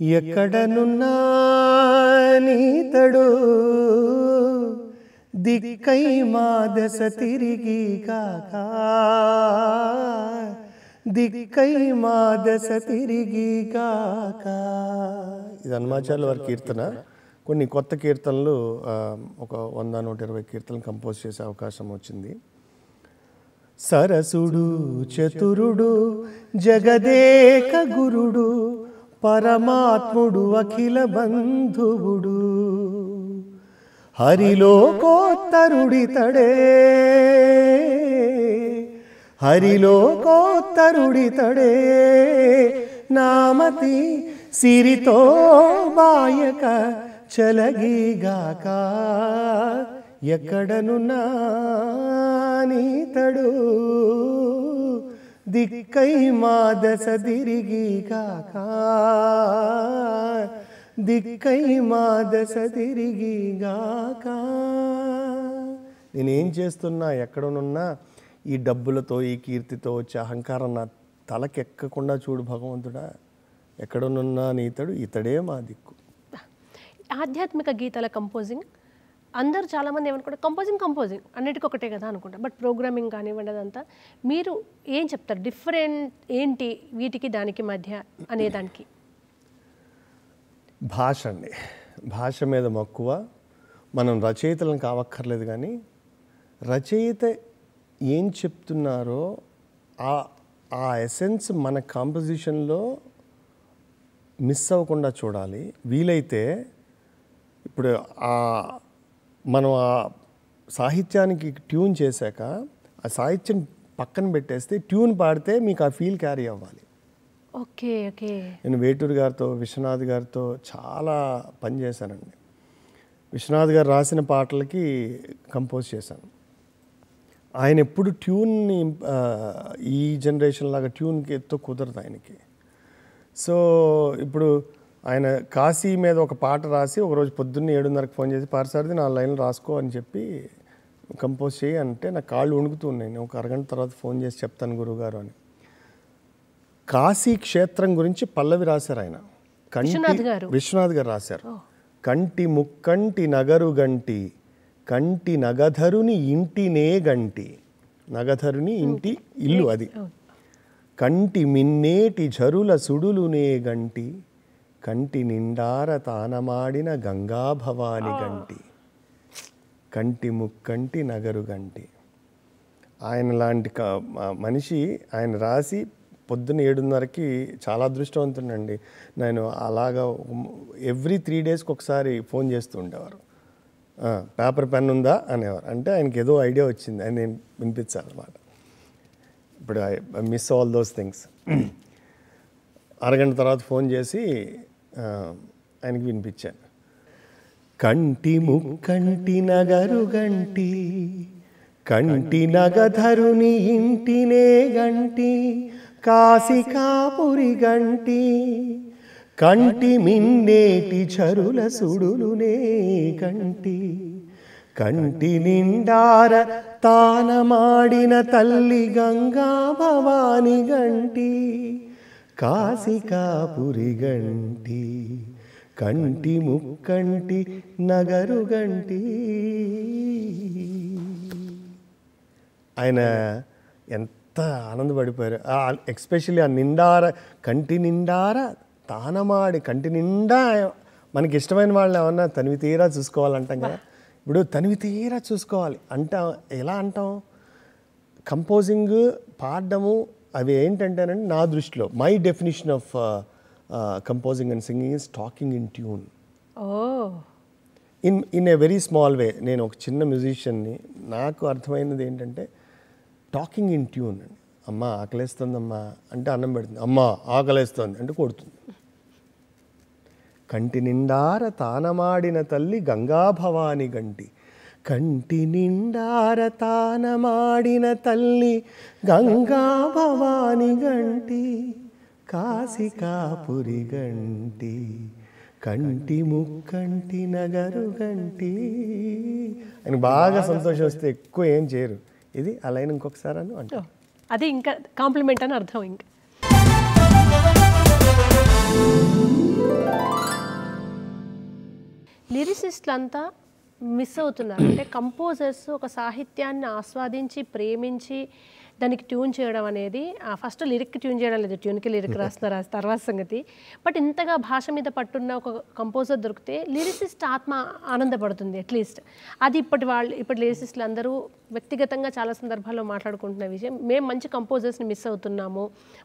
ఎక్కడనున్నా నీతడు దిక్కై మా దశ తిరిగి కాక, దిక్కై మా దశ తిరిగి కాక. ఇది హనుమాచార్యుల వారి కీర్తన. కొన్ని కొత్త కీర్తనలు, ఒక 100-120 కీర్తనలు కంపోజ్ చేసే అవకాశం వచ్చింది. సరసుడు చతురుడు జగదేక గురుడు పరమాత్ముడు అఖిల బంధువుడు, హరిలోకోత్తరుడితడే, హరిలోకోత్తరుడితడే, నామతి సిరితో బాయక చలగిగాక, ఎక్కడనున్నా నీతడు దిక్కై మా దశ తిరిగి కాక, దిక్కై మా దశ తిరిగి గాక. నేనేం చేస్తున్నా, ఎక్కడనున్నా ఈ డబ్బులతో, ఈ కీర్తితో వచ్చే అహంకారం నా తలకెక్కకుండా చూడు భగవంతుడా, ఎక్కడనున్నా నీతడు, ఇతడే మా దిక్కు. ఆధ్యాత్మిక గీతాల కంపోజింగ్ అందరూ చాలామంది ఏమనుకుంటారు కంపోజింగ్ అన్నిటికీ ఒకటే కదా అనుకుంటారు. బట్ ప్రోగ్రామింగ్ కానివ్వండి అదంతా మీరు ఏం చెప్తారు? డిఫరెంట్ ఏంటి వీటికి దానికి మధ్య అనేదానికి? భాష అండి. భాష మీద మక్కువ. మనం రచయితలను కావక్కర్లేదు, కానీ రచయిత ఏం చెప్తున్నారో ఆ ఎసెన్స్ మన కాంపోజిషన్లో మిస్ అవ్వకుండా చూడాలి. వీలైతే ఇప్పుడు మనం ఆ సాహిత్యానికి ట్యూన్ చేశాక ఆ సాహిత్యం పక్కన పెట్టేస్తే ట్యూన్ పాడితే మీకు ఆ ఫీల్ క్యారీ అవ్వాలి. Okay okay. నేను వేటూరు గారితో, విశ్వనాథ్ గారితో చాలా పని చేశానండి. విశ్వనాథ్ గారు రాసిన పాటలకి కంపోజ్ చేశాను. ఆయన ఎప్పుడు ట్యూన్ని ఈ జనరేషన్ లాగా ట్యూన్కి ఎత్తో కుదరదు ఆయనకి. సో ఇప్పుడు ఆయన కాశీ మీద ఒక పాట రాసి ఒకరోజు పొద్దున్నే 7:30కి ఫోన్ చేసి పార్సారిది 4 లైన్లు రాసుకో అని చెప్పి కంపోజ్ చేయి అంటే నాకు కాళ్ళు వణుకుతూ ఉన్నాయి. నేను ఒక అరగంట తర్వాత ఫోన్ చేసి చెప్తాను గురువుగారు అని. కాశీ క్షేత్రం గురించి పల్లవి రాశారు ఆయన. విశ్వనాథ్ గారు రాశారు. కంటి ముక్కంటి నగరు గంటి, కంటి నగధరుని ఇంటినే గంటి. నగధరుని ఇంటి ఇల్లు అది. కంటి మిన్నేటి ఝరుల సుడులునే గంటి, కంటి నిండార తానమాడిన గంగా భవాని గంటి, కంటి ముక్కంటి నగరు గంటి. ఆయన లాంటి మనిషి ఆయన రాసి పొద్దున్న 7:30కి చాలా అదృష్టవంతుండండి. నేను అలాగా ఎవ్రీ 3 డేస్కి ఒకసారి ఫోన్ చేస్తూ ఉండేవారు. పేపర్ పెన్ ఉందా అనేవారు. అంటే ఆయనకి ఏదో ఐడియా వచ్చింది, ఆయన నేను వినిపించాలన్నమాట. ఇప్పుడు I miss all those things. అరగంట తర్వాత ఫోన్ చేసి ఆయనకి వినిపించాను. కంటి ముక్కంటి నగరు గంటి, కంటి నగధరుని ఇంటినే గంటి, కాశికాపురి గంటి, కంటి మిన్నేటి చరుల సుడులునే గంటి, కంటి నిండార తానమాడిన తల్లి గంగా భవాని గంటి, కాశికాపురి గంటి, కంటి ముక్కంటి నగరు గంటి. ఆయన ఎంత ఆనందపడిపోయారు. ఎక్స్పెషల్లీ ఆ నిండార, కంటి నిండార తానమాడి, కంటి నిండా మనకి ఇష్టమైన వాళ్ళని ఏమన్నా తనివి తీరా చూసుకోవాలంటాం కదా. ఇప్పుడు తనివి తీరా చూసుకోవాలి అంటాం. ఎలా అంటాం? కంపోజింగ్, పాడడము అవి ఏంటంటేనండి నా దృష్టిలో my definition of composing and singing is talking in tune. In a very small వే. నేను ఒక చిన్న మ్యూజిషియన్ని, నాకు అర్థమైనది ఏంటంటే టాకింగ్ ఇన్ ట్యూన్ అండి. అమ్మ ఆకలేస్తుందమ్మా అంటే అన్నం పెడుతుంది, అమ్మ ఆకలేస్తుంది అంటే కొడుతుంది. కంటి నిండార తానమాడిన తల్లి గంగా భవాని గంటి, కంటి నిండార తానమాడిన తల్లి గంగా భవాని గంటి, కాశికాపురి గంటి, కంటి ముక్కంటి నగరు గంటి. ఆయన బాగా సంతోషం వస్తే ఎక్కువ ఏం చేయరు. ఇది అలా ఇంకొకసారి అని అంటారు. అది ఇంకా కాంప్లిమెంట్ అని అర్థం. ఇంకా లిరిసిస్టులంతా మిస్ అవుతున్నారు. అంటే కంపోజర్స్ ఒక సాహిత్యాన్ని ఆస్వాదించి ప్రేమించి దానికి ట్యూన్ చేయడం అనేది, ఫస్ట్ లిరిక్ ట్యూన్ చేయడం లేదు, ట్యూన్కి లిరిక్ రాస్తున్నారు, అది తర్వాత సంగతి. బట్ ఇంతగా భాష మీద పట్టున్న ఒక కంపోజర్ దొరికితే లిరిసిస్ట్ ఆత్మ ఆనందపడుతుంది అట్లీస్ట్. అది ఇప్పటి లిరిసిస్టులు అందరూ వ్యక్తిగతంగా చాలా సందర్భాల్లో మాట్లాడుకుంటున్న విషయం. మేము మంచి కంపోజర్స్ని మిస్ అవుతున్నాము,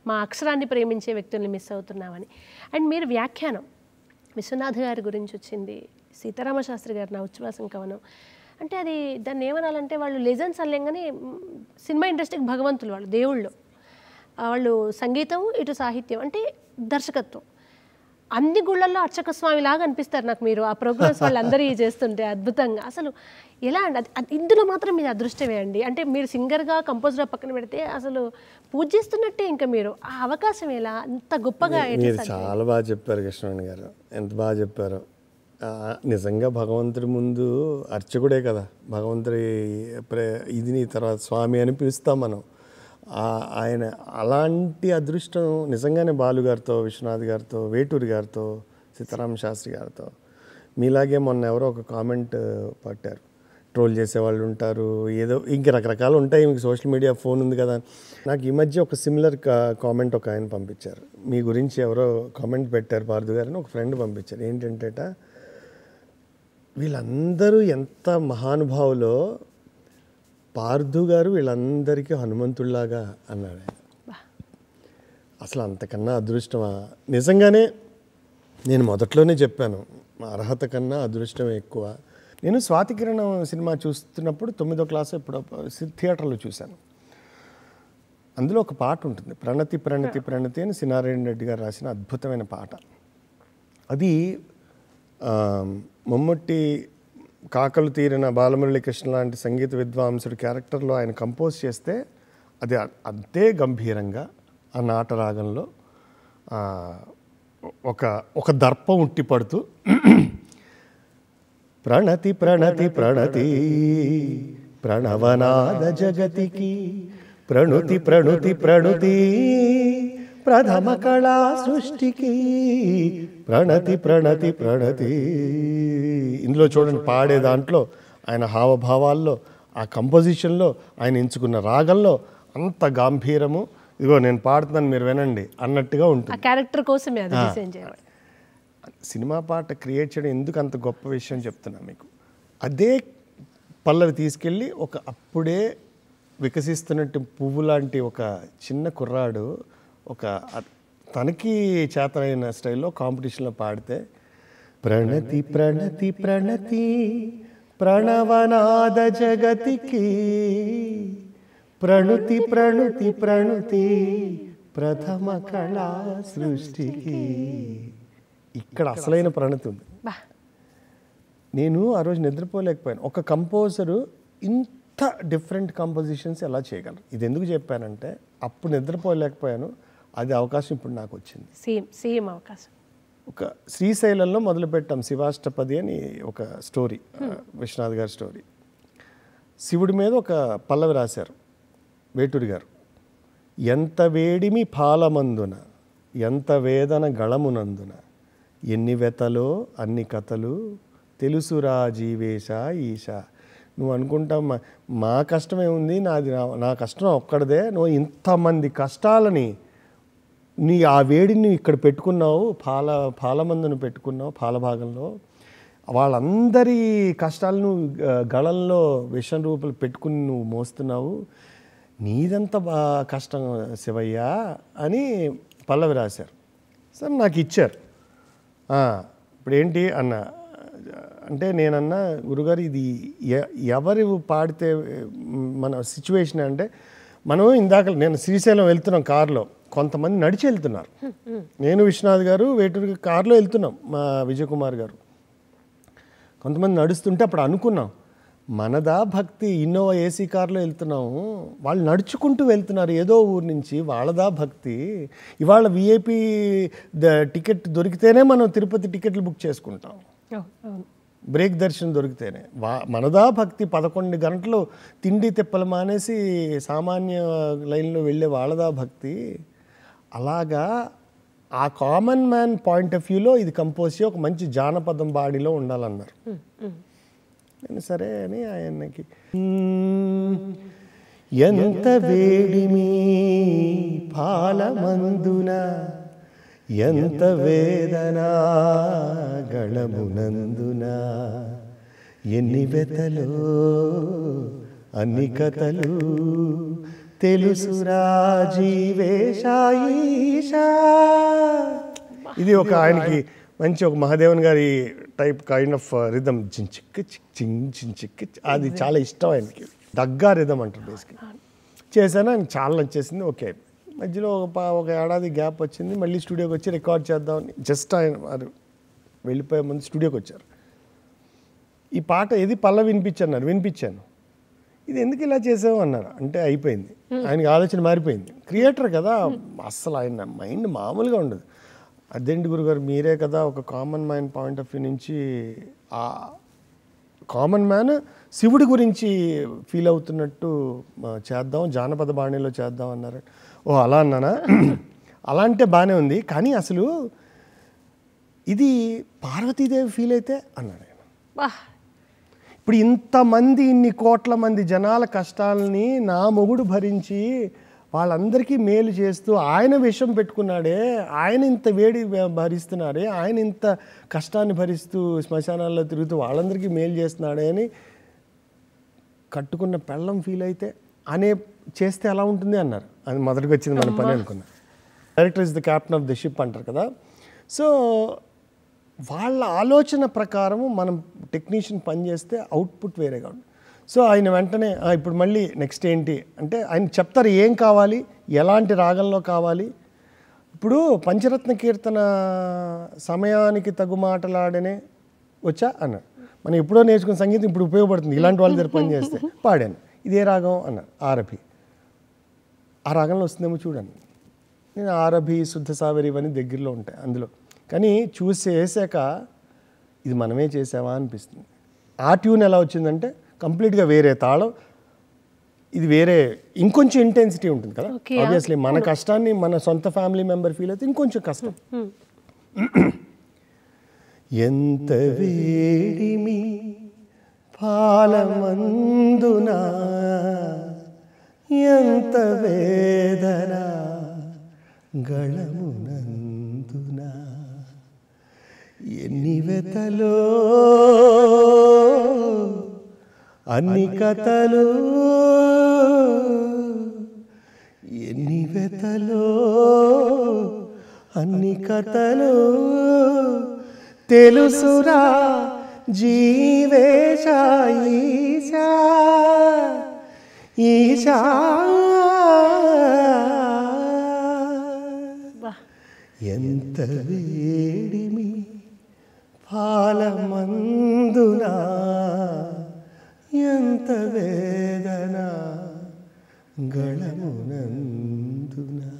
మా అక్షరాన్ని ప్రేమించే వ్యక్తుల్ని మిస్ అవుతున్నామని. అండ్ మీరు వ్యాఖ్యానం విశ్వనాథ్ గారి గురించి వచ్చింది, సీతారామ శాస్త్రి గారు నా ఉచ్ఛ్వాసం కవనం. అంటే అది దాన్ని ఏమనాలంటే వాళ్ళు లెజెండ్స్ అనలేం, సినిమా ఇండస్ట్రీకి భగవంతులు, వాళ్ళు దేవుళ్ళు. వాళ్ళు సంగీతం, ఇటు సాహిత్యం, అంటే దర్శకత్వం, అన్ని గుళ్ళల్లో అర్చక స్వామి లాగా అనిపిస్తారు నాకు మీరు ఆ ప్రోగ్రామ్స్ వాళ్ళందరూ చేస్తుంటే అద్భుతంగా. అసలు ఎలా అండి అది ఇందులో మాత్రం మీరు అదృష్టమే అండి. అంటే మీరు సింగర్గా కంపోజర్గా పక్కన పెడితే అసలు పూజిస్తున్నట్టే. ఇంకా మీరు ఆ అవకాశం ఎలా అంత గొప్పగా? చాలా బాగా చెప్పారు కృష్ణవేణి గారు, ఎంత బాగా చెప్పారు. నిజంగా భగవంతుడి ముందు అర్చకుడే కదా, భగవంతుడి ఇదిని తర్వాత స్వామి అని పిలుస్తాం మనం. ఆయన అలాంటి అదృష్టం నిజంగానే బాలు గారితో, విశ్వనాథ్ గారితో, వేటూరి గారితో, సీతారామ శాస్త్రి గారితో మీలాగే మొన్న ఎవరో ఒక కామెంట్ పట్టారు, ట్రోల్ చేసేవాళ్ళు ఉంటారు, ఏదో ఇంక రకరకాలు ఉంటాయి, మీకు సోషల్ మీడియా ఫోన్ ఉంది కదా. నాకు ఈ మధ్య ఒక సిమిలర్ కామెంట్ ఒక ఆయన పంపించారు, మీ గురించి ఎవరో కామెంట్ పెట్టారు పార్థు గారిని, ఒక ఫ్రెండ్ పంపించారు. ఏంటంటేట, వీళ్ళందరూ ఎంత మహానుభావులో, పార్థు గారు వీళ్ళందరికీ హనుమంతుల్లాగా అన్నాడు ఆయన. అసలు అంతకన్నా అదృష్టమా? నిజంగానే నేను మొదట్లోనే చెప్పాను, అర్హత కన్నా అదృష్టమే ఎక్కువ. నేను స్వాతి కిరణం సినిమా చూస్తున్నప్పుడు 9వ క్లాస్ ఇప్పుడు థియేటర్లో చూశాను. అందులో ఒక పాట ఉంటుంది, ప్రణతి ప్రణతి ప్రణతి అని సినారాయణ రెడ్డి గారు రాసిన అద్భుతమైన పాట. అది మమ్మూటి కాకలు తీరిన బాలమురళీకృష్ణ లాంటి సంగీత విద్వాంసుడి క్యారెక్టర్లో ఆయన కంపోజ్ చేస్తే అది అంతే గంభీరంగా ఆ నాటరాగంలో ఒక దర్పం ఉట్టిపడుతూ ప్రణతి ప్రణతి ప్రణతి ప్రణవనాద జగతికి ప్రణుతి ప్రణుతి ప్రణుతి ప్రథమ కళా సృష్టికి ప్రణతి ప్రణతి ప్రణతి. ఇందులో చూడండి, పాడే దాంట్లో ఆయన హావభావాల్లో, ఆ కంపోజిషన్లో, ఆయన ఎంచుకున్న రాగంలో అంత గాంభీరము, ఇదిగో నేను పాడుతున్నాను మీరు వినండి అన్నట్టుగా ఉంటుంది. క్యారెక్టర్ కోసమే అది డిజైన్ చేయాలి. సినిమా పాట క్రియేట్ చేయడం ఎందుకు అంత గొప్ప విషయం చెప్తున్నా మీకు. అదే పల్లవి తీసుకెళ్ళి ఒక అప్పుడే వికసిస్తున్నట్టు పువ్వు లాంటి ఒక చిన్న కుర్రాడు ఒక తనకి చేతనైన స్టైల్లో కాంపిటీషన్లో పాడితే ప్రణతి ప్రణతి ప్రణతి ప్రణవనాద జగతికి ప్రణుతి ప్రణుతి ప్రణుతి ప్రథమ కళా సృష్టికి. ఇక్కడ అసలైన ప్రణతి ఉంది. నేను ఆ రోజు నిద్రపోలేకపోయాను. ఒక కంపోజరు ఇంత డిఫరెంట్ కంపోజిషన్స్ ఎలా చేయగలరు? ఇది ఎందుకు చెప్పానంటే, అప్పుడు నిద్రపోలేకపోయాను, అది అవకాశం ఇప్పుడు నాకు వచ్చింది. సేమ్ అవకాశం. ఒక శ్రీశైలంలో మొదలుపెట్టాం శివాష్టపది అని ఒక స్టోరీ, విశ్వనాథ్ గారి స్టోరీ. శివుడి మీద ఒక పల్లవి రాశారు వేటూరి గారు. ఎంత వేడిమి పాలమందున ఎంత వేదన గళమునందున ఎన్ని వెతలో అన్ని కథలు తెలుసురా జీవేశ ఈశ. నువ్వు అనుకుంటావు మా కష్టమే ఉంది, నా కష్టం ఒక్కడదే, నువ్వు ఇంతమంది కష్టాలని ఆ వేడిని ఇక్కడ పెట్టుకున్నావు, పాలమందును పెట్టుకున్నావు, పాలభాగంలో వాళ్ళందరి కష్టాలను గళంలో విషం రూపాలు పెట్టుకుని నువ్వు మోస్తున్నావు, నీదంతా కష్టం శివయ్య అని పల్లవి రాశారు. సరే నాకు ఇచ్చారు. ఇప్పుడు ఏంటి అన్న అంటే, నేనన్నా గురుగారు ఇది ఎవరు పాడితే మన సిచ్యువేషన్ అంటే, మనం ఇందాక నేను శ్రీశైలం వెళ్తున్నాం కారులో, కొంతమంది నడిచి వెళ్తున్నారు, నేను విశ్వనాథ్ గారు వేటూరి కారులో వెళ్తున్నాం, మా విజయ్ కుమార్ గారు, కొంతమంది నడుస్తుంటే అప్పుడు అనుకున్నాం, మనదా భక్తి, ఇన్నోవా ఏసీ కార్లో వెళ్తున్నాము, వాళ్ళు నడుచుకుంటూ వెళ్తున్నారు ఏదో ఊరు నుంచి, వాళ్ళదా భక్తి. ఇవాళ విఐపి టికెట్ దొరికితేనే మనం తిరుపతి టికెట్లు బుక్ చేసుకుంటాం, బ్రేక్ దర్శనం దొరికితేనే. మనదా భక్తి, 11 గంటలు తిండి తిప్పలు మానేసి సామాన్య లైన్లో వెళ్ళే వాళ్ళదా భక్తి. అలాగా ఆ కామన్ మ్యాన్ పాయింట్ ఆఫ్ వ్యూలో ఇది కంపోజ్ చేసి ఒక మంచి జానపదం బాడీలో ఉండాలన్నారు. నేను సరే అని ఆయనకి, ఎంత వేడిమి పాలమందున ఎంత వేదనా గళమునందున ఎన్ని వెతలో అన్ని కథలు తెలుసురా జీవేశాయిషా. ఇది ఒక ఆయనకి మంచి ఒక మహాదేవన్ గారి టైప్ కైండ్ ఆఫ్ రిథమ్, జించిక్ జించిక్, అది చాలా ఇష్టం ఆయనకి. దగ్గా రిథమ్ అంటారు బేసిక్గా. చేశాను, ఆయనకి చాలా నచ్చేసింది. ఓకే, మధ్యలో ఒక ఏడాది గ్యాప్ వచ్చింది, మళ్ళీ స్టూడియోకి వచ్చి రికార్డ్ చేద్దామని జస్ట్ ఆయన వారు వెళ్ళిపోయే ముందు స్టూడియోకి వచ్చారు. ఈ పాట ఏది పల్లవి వినిపించన్నారు, వినిపించాను. ఇది ఎందుకు ఇలా చేసావు అన్నారు. అంటే అయిపోయింది, ఆయనకి ఆలోచన మారిపోయింది. క్రియేటర్ కదా, అస్సలు ఆయన మైండ్ మామూలుగా ఉండదు. అదేంటి గురుగారు, మీరే కదా ఒక common man point of view నుంచి, ఆ కామన్ మ్యాన్ శివుడి గురించి ఫీల్ అవుతున్నట్టు చేద్దాం, జానపద బాణీలో చేద్దాం అన్నారు. ఓ అలా అన్నానా? అలా అంటే బాగానే ఉంది, కానీ అసలు ఇది పార్వతీదేవి ఫీల్ అయితే అన్నాడు ఆయన. వా ఇప్పుడు ఇంతమంది ఇన్ని కోట్ల మంది జనాల కష్టాలని నా మొగుడు భరించి వాళ్ళందరికీ మేలు చేస్తూ ఆయన విషం పెట్టుకున్నాడే, ఆయన ఇంత వేడి భరిస్తున్నాడే, ఆయన ఇంత కష్టాన్ని భరిస్తూ శ్మశానాల్లో తిరుగుతూ వాళ్ళందరికీ మేలు చేస్తున్నాడే అని కట్టుకున్న పెళ్ళం ఫీల్ అయితే అనే చేస్తే ఎలా ఉంటుంది అన్నారు. అది మొదటికి వచ్చింది మన పని అనుకున్నా. Director is the captain of the ship అంటారు కదా. సో వాళ్ళ ఆలోచన ప్రకారం మనం టెక్నీషియన్ పనిచేస్తే అవుట్పుట్ వేరేగా ఉంటుంది. సో ఆయన వెంటనే ఇప్పుడు మళ్ళీ నెక్స్ట్ ఏంటి అంటే ఆయన చెప్తారు ఏం కావాలి, ఎలాంటి రాగంలో కావాలి. ఇప్పుడు పంచరత్న కీర్తన సమయానికి తగు మాటలాడనే వచ్చా అన్నారు. మనం ఎప్పుడో నేర్చుకున్న సంగీతం ఇప్పుడు ఉపయోగపడుతుంది ఇలాంటి వాళ్ళ దగ్గర పని చేస్తే. పాడాను. ఇదే రాగం అన్నారు. ఆరభి. ఆ రాగంలో వస్తుందేమో చూడండి. నేను ఆరభి శుద్ధ సావేరి ఇవన్నీ దగ్గరలో ఉంటాయి అందులో. కానీ చూసి వేసాక ఇది మనమే చేసావా అనిపిస్తుంది. ఆ ట్యూన్ ఎలా వచ్చిందంటే కంప్లీట్గా వేరే తాళం, ఇది వేరే ఇంకొంచెం ఇంటెన్సిటీ ఉంటుంది కదా. ఆబ్వియస్లీ మన కష్టాన్ని మన సొంత ఫ్యామిలీ మెంబర్ ఫీల్ అయితే ఇంకొంచెం కష్టం. ఎంత వేడిమి పాలమందునా ఎంత వేదన గళమునందునా ఎన్ని వెతలో అన్ని కథలు ఎన్ని వెతలో అన్ని కథలు తెలుసురా జీవేశ ఈశా ఈశా ఎంత వేడిమి పాలమందునా ఎంత వేదన గళమునందునా.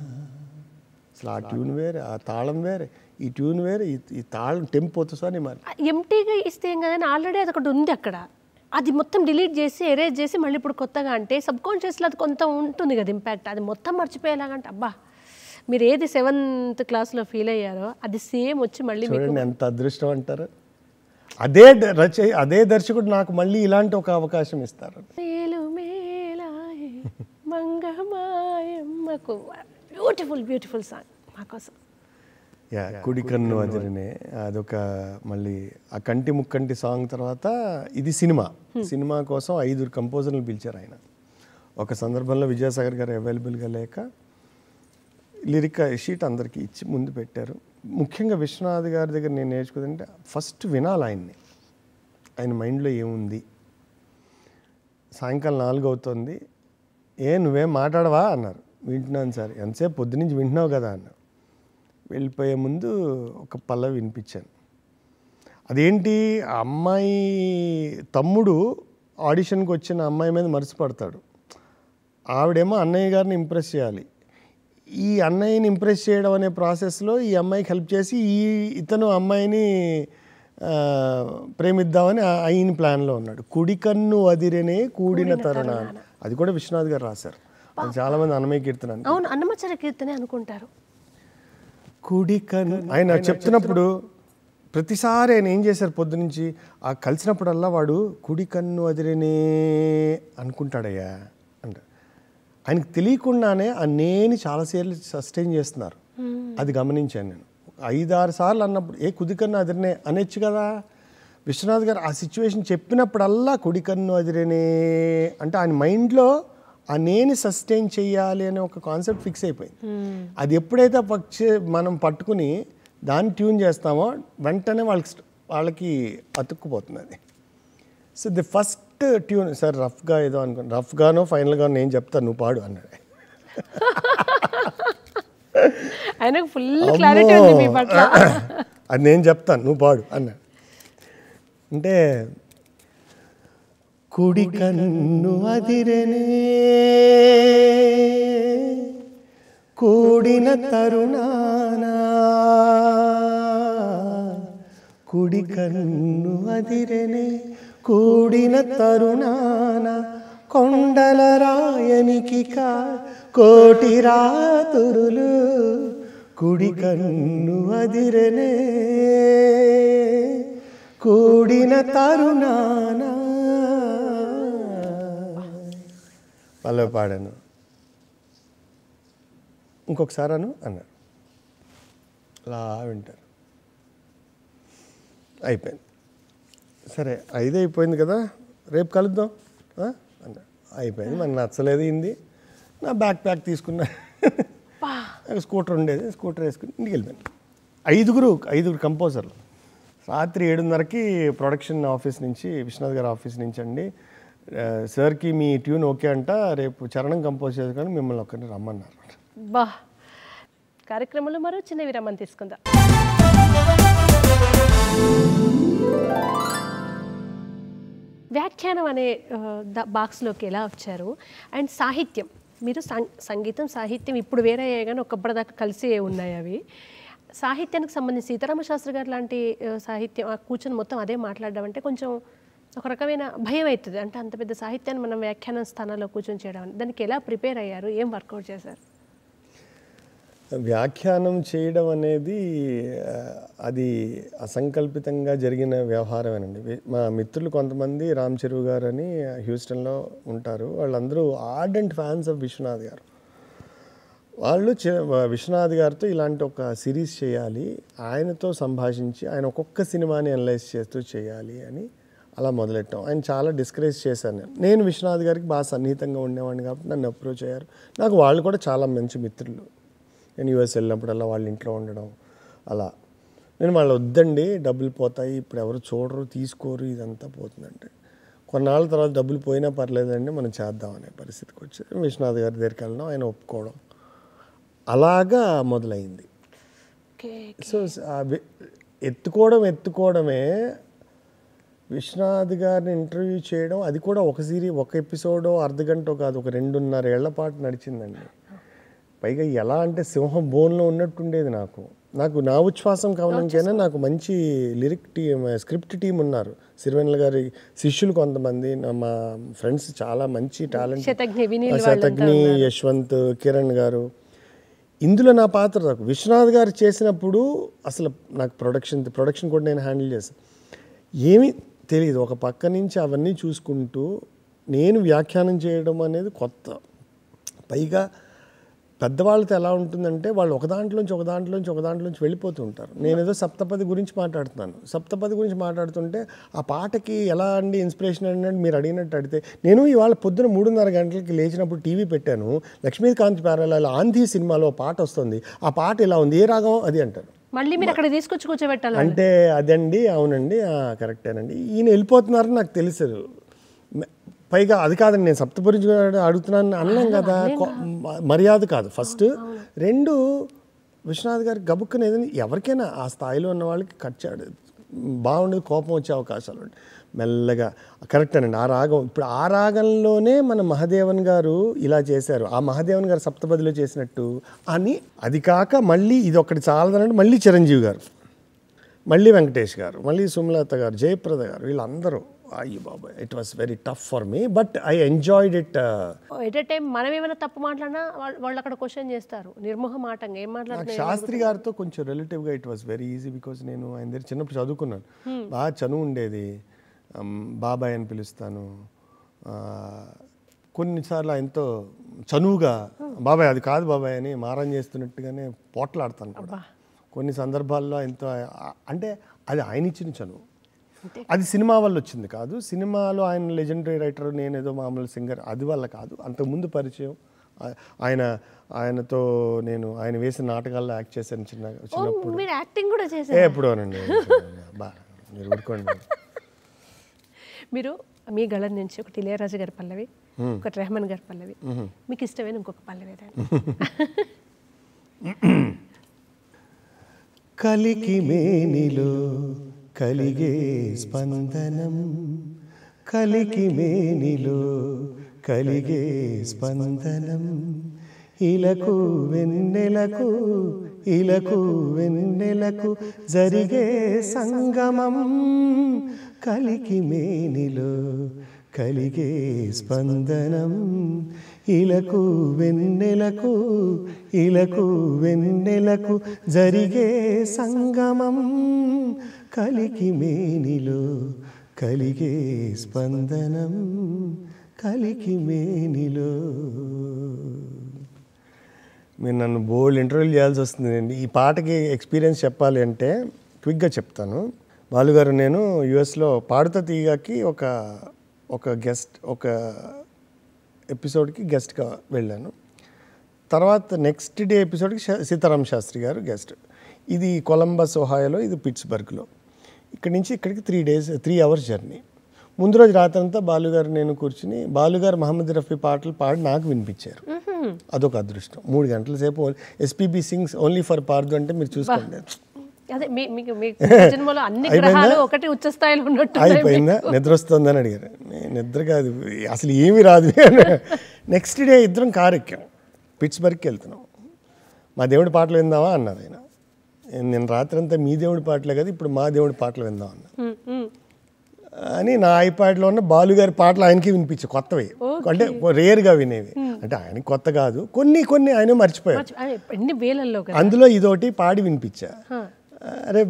అసలు ఆ ట్యూన్ వేరే, ఆ తాళం వేరే, ఈ ట్యూన్ వేరే, ఈ తాళం టెంపోతో సార్ మరి ఎంటీగా ఇస్తే ఏం కదని ఆల్రెడీ అది ఒకటి ఉంది అక్కడ. అది మొత్తం డిలీట్ చేసి ఎరేజ్ చేసి మళ్ళీ ఇప్పుడు కొత్తగా అంటే సబ్ కాన్షియస్లో అది కొంత ఉంటుంది కదా ఇంపాక్ట్. అది మొత్తం మర్చిపోయేలాగంటే అబ్బా మీరు ఏది 7th క్లాస్లో ఫీల్ అయ్యారో అది సేమ్ వచ్చి మళ్ళీ చూడండి ఎంత అదృష్టం అంటారు. అదే దర్శకుడు నాకు మళ్ళీ ఇలాంటి ఒక అవకాశం ఇస్తారు. బ్యూటిఫుల్ బ్యూటిఫుల్ సాంగ్ మాకోసం. యా కుడి కన్ను అదిరినే అదొక మళ్ళీ ఆ కంటి ముక్కంటి సాంగ్ తర్వాత ఇది సినిమా కోసం 5 కంపోజర్లు పిలిచారు ఆయన. ఒక సందర్భంలో విద్యాసాగర్ గారు అవైలబుల్గా లేక లిరిక్ షీట్ అందరికీ ఇచ్చి ముందు పెట్టారు. ముఖ్యంగా విశ్వనాథ్ గారి దగ్గర నేను నేర్చుకుందంటే ఫస్ట్ వినాలి ఆయన్ని, ఆయన మైండ్లో ఏముంది. సాయంకాలం 4 అవుతుంది, నువ్వేం మాట్లాడవా అన్నారు. వింటున్నాను సార్. ఎంతసేపు పొద్దునుంచి వింటున్నావు కదా అన్న. వెళ్ళిపోయే ముందు ఒక పల్లవి వినిపించాను. అదేంటి ఆ అమ్మాయి తమ్ముడు ఆడిషన్కి వచ్చిన అమ్మాయి మీద మనసుపడతాడు, ఆవిడేమో అన్నయ్య గారిని ఇంప్రెస్ చేయాలి. ఈ అన్నయ్యని ఇంప్రెస్ చేయడం అనే ప్రాసెస్లో ఈ అమ్మాయికి హెల్ప్ చేసి ఇతను అమ్మాయిని ప్రేమిద్దామని ఆయన ప్లాన్లో ఉన్నాడు. కుడి కన్ను అదిరేనే కూడిన తరుణ, అది కూడా విశ్వనాథ్ గారు రాశారు. అది చాలామంది అన్నమయ్య కీర్తన, అవును అన్నమచ్చర కీర్తనే అనుకుంటారు. కుడి కన్ను ఆయన చెప్తున్నప్పుడు ప్రతిసారి ఆయన ఏం చేశారు, పొద్దునుంచి ఆ కలిసినప్పుడల్లా వాడు కుడి కన్ను అదిరేనే అనుకుంటాడయ్యా అంటే ఆయనకు తెలియకుండానే ఆ నేను చాలాసార్లు సస్టైన్ చేస్తున్నారు. అది గమనించాను నేను. 5-6 సార్లు అన్నప్పుడు కుడి కన్ను అదిరినే అనొచ్చు కదా. విశ్వనాథ్ గారు ఆ సిచ్యువేషన్ చెప్పినప్పుడల్లా కుడి కన్ను అదిరేనే అంటే ఆయన మైండ్లో ఆ నేను సస్టైన్ చేయాలి అనే ఒక కాన్సెప్ట్ ఫిక్స్ అయిపోయింది. అది ఎప్పుడైతే మనం పట్టుకుని దాన్ని ట్యూన్ చేస్తామో వెంటనే వాళ్ళకి అతుక్కుపోతుంది అది. So the first tune sir రఫ్గా ఏదో అనుకోండి, రఫ్గానో ఫైనల్గానో నేను చెప్తాను నువ్వు పాడు అన్నాడు. ఆయనకు ఫుల్ క్లారిటీ ఉంది మీ పట్ల. అది నేను చెప్తాను నువ్వు పాడు అన్నాడు. అంటే కుడి కన్ను అదిరేనే కూడిన తరుణానా, కుడి కన్ను అదిరేనే కూడిన తరుణాన కొండల రాయనికి కోటి రాతురులు కుడి కన్ను అదిరనే కూడిన తరుణాన పల్లవి పాడాను. ఇంకొకసారి అన్నారు. అలా వింటారు. అయిపోయింది. సరే 5 అయిపోయింది కదా, రేపు కలుద్దాం అన్నారు. అయిపోయింది. మనకు నచ్చలేదు హిందీ. నా బ్యాక్ ప్యాక్ తీసుకున్నా. స్కూటర్ ఉండేది, స్కూటర్ వేసుకుని ఇంటికి వెళ్ళిపోయాను. 5 కంపోజర్లు. రాత్రి 7:30కి ప్రొడక్షన్ ఆఫీస్ నుంచి, విశ్వనాథ్ గారి ఆఫీస్ నుంచి అండి, సార్కి మీ ట్యూన్ ఓకే అంట, రేపు చరణం కంపోజ్ చేసుకొని మిమ్మల్ని ఒక్కరిని రమ్మన్నారు. బా కార్యక్రమంలో మరో చిన్న విరామం తీసుకుందాం. వ్యాఖ్యానం అనే బాక్స్లోకి ఎలా వచ్చారు? అండ్ సాహిత్యం, మీరు సంగీతం సాహిత్యం ఇప్పుడు వేరే అయ్యాయి కానీ ఒకప్పటిదాకా కలిసి ఉన్నాయి అవి. సాహిత్యానికి సంబంధించి సీతారామ శాస్త్రి గారు లాంటి సాహిత్యం కూర్చొని మొత్తం అదే మాట్లాడడం అంటే కొంచెం ఒక రకమైన భయం అవుతుంది. అంటే అంత పెద్ద సాహిత్యాన్ని మనం వ్యాఖ్యానం స్థానంలో కూర్చొని చేయడం, దానికి ఎలా ప్రిపేర్ అయ్యారు, ఏం వర్కౌట్ చేశారు? వ్యాఖ్యానం చేయడం అనేది అది అసంకల్పితంగా జరిగిన వ్యవహారమేనండి. మా మిత్రులు కొంతమంది, రామ్ చెరువు గారు అని హ్యూస్టన్లో ఉంటారు, వాళ్ళందరూ ఆర్డెంట్ ఫ్యాన్స్ ఆఫ్ విశ్వనాథ్ గారు. వాళ్ళు విశ్వనాథ్ గారితో ఇలాంటి ఒక సిరీస్ చేయాలి, ఆయనతో సంభాషించి ఆయన ఒక్కొక్క సినిమాని అనలైజ్ చేస్తూ చేయాలి అని అలా మొదలెట్టాం. ఆయన చాలా డిస్కరేజ్ చేశాను. నేను విశ్వనాథ్ గారికి బాగా సన్నిహితంగా ఉండేవాడిని కాబట్టి నన్ను అప్రోచ్ అయ్యారు. నాకు వాళ్ళు కూడా చాలా మంచి మిత్రులు. నేను యూఎస్ వెళ్ళినప్పుడల్లా వాళ్ళ ఇంట్లో ఉండడం అలా. నేను వాళ్ళు వద్దండి, డబ్బులు పోతాయి, ఇప్పుడు ఎవరు చూడరు, తీసుకోరు, ఇదంతా పోతుందంటే, కొన్నాళ్ళ తర్వాత డబ్బులు పోయినా పర్లేదండి, మనం చేద్దామనే పరిస్థితికి వచ్చి విశ్వనాథ్ గారి దగ్గరికి వెళ్ళడం, ఆయన ఒప్పుకోవడం, అలాగా మొదలైంది. సో ఎత్తుకోవడమే విశ్వనాథ్ గారిని ఇంటర్వ్యూ చేయడం, అది కూడా ఒక ఎపిసోడో అర్ధగంటో కాదు, ఒక 2.5 ఏళ్ల పాటు నడిచిందండి. పైగా ఎలా అంటే సింహం బోన్లో ఉన్నట్టుండేది. నాకు నా ఉచ్ఛ్వాసం కావడానికైనా నాకు మంచి లిరిక్ టీమ్, స్క్రిప్ట్ టీం ఉన్నారు. సిరివెన్నెల గారి శిష్యులు కొంతమంది, మా ఫ్రెండ్స్ చాలా మంచి టాలెంట్, శతగ్ని, యశ్వంత్, కిరణ్ గారు. ఇందులో నా పాత్ర నాకు విశ్వనాథ్ గారు చేసినప్పుడు అసలు నాకు ప్రొడక్షన్ కూడా నేను హ్యాండిల్ చేశాను. ఏమీ తెలియదు. ఒక పక్క నుంచి అవన్నీ చూసుకుంటూ నేను వ్యాఖ్యానం చేయడం అనేది కొత్త. పైగా పెద్దవాళ్ళతో ఎలా ఉంటుందంటే వాళ్ళు ఒక దాంట్లోంచి వెళ్ళిపోతూ ఉంటారు. నేను ఏదో సప్తపది గురించి మాట్లాడుతుంటే ఆ పాటకి ఎలా అండి ఇన్స్పిరేషన్ అంటే మీరు అడిగినట్టు అడిగితే, నేను ఇవాళ పొద్దున 3:30 గంటలకి లేచినప్పుడు టీవీ పెట్టాను, లక్ష్మీకాంత్ ప్యారలాల్ ఆంధీ సినిమాలో పాట వస్తుంది, ఆ పాట ఇలా ఉంది, ఏ రాగం అది అంటారు. మళ్ళీ మీరు అక్కడ తీసుకొచ్చి కూర్చోబెట్టాలి అంటే అదండి, అవునండి, కరెక్టేనండి, ఈయన వెళ్ళిపోతున్నారని నాకు తెలుసు. పైగా అది కాదండి, నేను సప్తపది అడుగుతున్నాను అన్నాం కదా, మర్యాద కాదు ఫస్ట్. 2 విశ్వనాథ్ గారి గబుక్కన ఏదైనా ఎవరికైనా ఆ స్థాయిలో ఉన్న వాళ్ళకి కట్ చేయడం బాగుండేది, కోపం వచ్చే అవకాశాలు ఉంటాయి. మెల్లగా కరెక్టేనండి, ఆ రాగం, ఇప్పుడు ఆ రాగంలోనే మన మహాదేవన్ గారు ఇలా చేశారు, ఆ మహాదేవన్ గారు సప్తపదిలో చేసినట్టు అని. అది కాక మళ్ళీ ఇది ఒకటి చాలదనంటే మళ్ళీ చిరంజీవి గారు, మళ్ళీ వెంకటేష్ గారు, మళ్ళీ సుమలత గారు, జయప్రద గారు, వీళ్ళందరూ. అయ్యో బాబాయ్, it was very tough for me, but I enjoyed it. At a time మనం ఏమైనా తప్పు మాట్లాడినా వాళ్ళు అక్కడ క్వశ్చన్ చేస్తారు నిర్మోహమాటంగా, ఏం మాట్లాడుతున్నారు. శాస్త్రి గారితో కొంచెం రిలేటివ్గా it was very easy, because నేను ఆయన దగ్గర చిన్నప్పుడు చదువుకున్నాను, బాగా చనువు ఉండేది, బాబాయ్ అని పిలుస్తాను. కొన్నిసార్లు ఆయనతో చనువుగా బాబాయ్ అది కాదు బాబాయ్ అని మారం చేస్తున్నట్టుగానే పోట్లాడతాను కూడా కొన్ని సందర్భాల్లో. ఆయనతో అంటే అది ఆయన ఇచ్చిన చనువు, అది సినిమా వల్ల వచ్చింది కాదు. సినిమాలో ఆయన లెజెండరీ రైటర్, నేనేదో మామూలు సింగర్, అది వల్ల కాదు. అంతకుముందు పరిచయం, ఆయనతో నేను ఆయన వేసిన నాటకాల్లో యాక్ట్ చేశాను చిన్నప్పుడు. యాక్టింగ్ కూడా చేశారు ఎప్పుడోనండి, మీరు ఊరుకోండి. మీరు మీ గళం నుంచి ఒకటి ఇళయరాజు గారి పల్లవి, ఒకటి రెహమాన్ గారి పల్లవి, మీకు ఇష్టమైన ఇంకొక పల్లవి కలికి మేనిలో కలిగే స్పందనం, కలికి మేనిలో కలిగే స్పందనం, ఇలకు వెన్నెలకు జరిగే సంగమం, కలికి మేనిలో కలిగే స్పందనం ఇలకు వెన్నెలకు ఇలకు వెన్నెలకు జరిగే సంగమం కలికి మేనిలో కలిగే స్పందనం కలికి మేనిలో. మీరు నన్ను బోల్డ్ ఇంటర్వ్యూలు చేయాల్సి వస్తుందండి. ఈ పాటకి ఎక్స్పీరియన్స్ చెప్పాలి అంటే క్విక్గా చెప్తాను. బాలుగారు నేను యుఎస్లో పాడుతా తీయగాకి ఒక ఎపిసోడ్కి గెస్ట్గా వెళ్ళాను. తర్వాత నెక్స్ట్ డే ఎపిసోడ్కి సీతారామ శాస్త్రి గారు గెస్ట్. ఇది కొలంబస్ ఒహాయోలో, ఇది పిట్స్బర్గ్లో. ఇక్కడి నుంచి ఇక్కడికి 3 hours జర్నీ. ముందు రోజు రాత్రంతా బాలుగారు నేను కూర్చుని బాలుగారు మహమ్మద్ రఫీ పాటలు పాడి నాకు వినిపించారు. అదొక అదృష్టం. 3 గంటల సేపు SPB sings only for Parthu అంటే మీరు చూసుకోండి. అయిపోయిందా, నిద్ర వస్తుందని అడిగారు. నిద్ర కాదు అసలు ఏమీ రాదు. నెక్స్ట్ డే ఇద్దరం కారు ఎక్కాం, పిట్స్బర్గ్కి వెళ్తున్నాం. మా దేవుడి పాటలు విందామా అన్నారు ఆయన. నేను రాత్రి అంతా మీ దేవుడి పాటలే కదా, ఇప్పుడు మా దేవుడి పాటలు విందాం అన్నా అని నా ఐప్యాడ్లో ఉన్న బాలుగారి పాటలు ఆయనకి వినిపించాయి, కొత్తవి అంటే రేర్గా వినేవి. అంటే ఆయనకి కొత్త కాదు, కొన్ని ఆయన మర్చిపోయారు. అందులో ఇదొకటి పాడి వినిపించా. అరే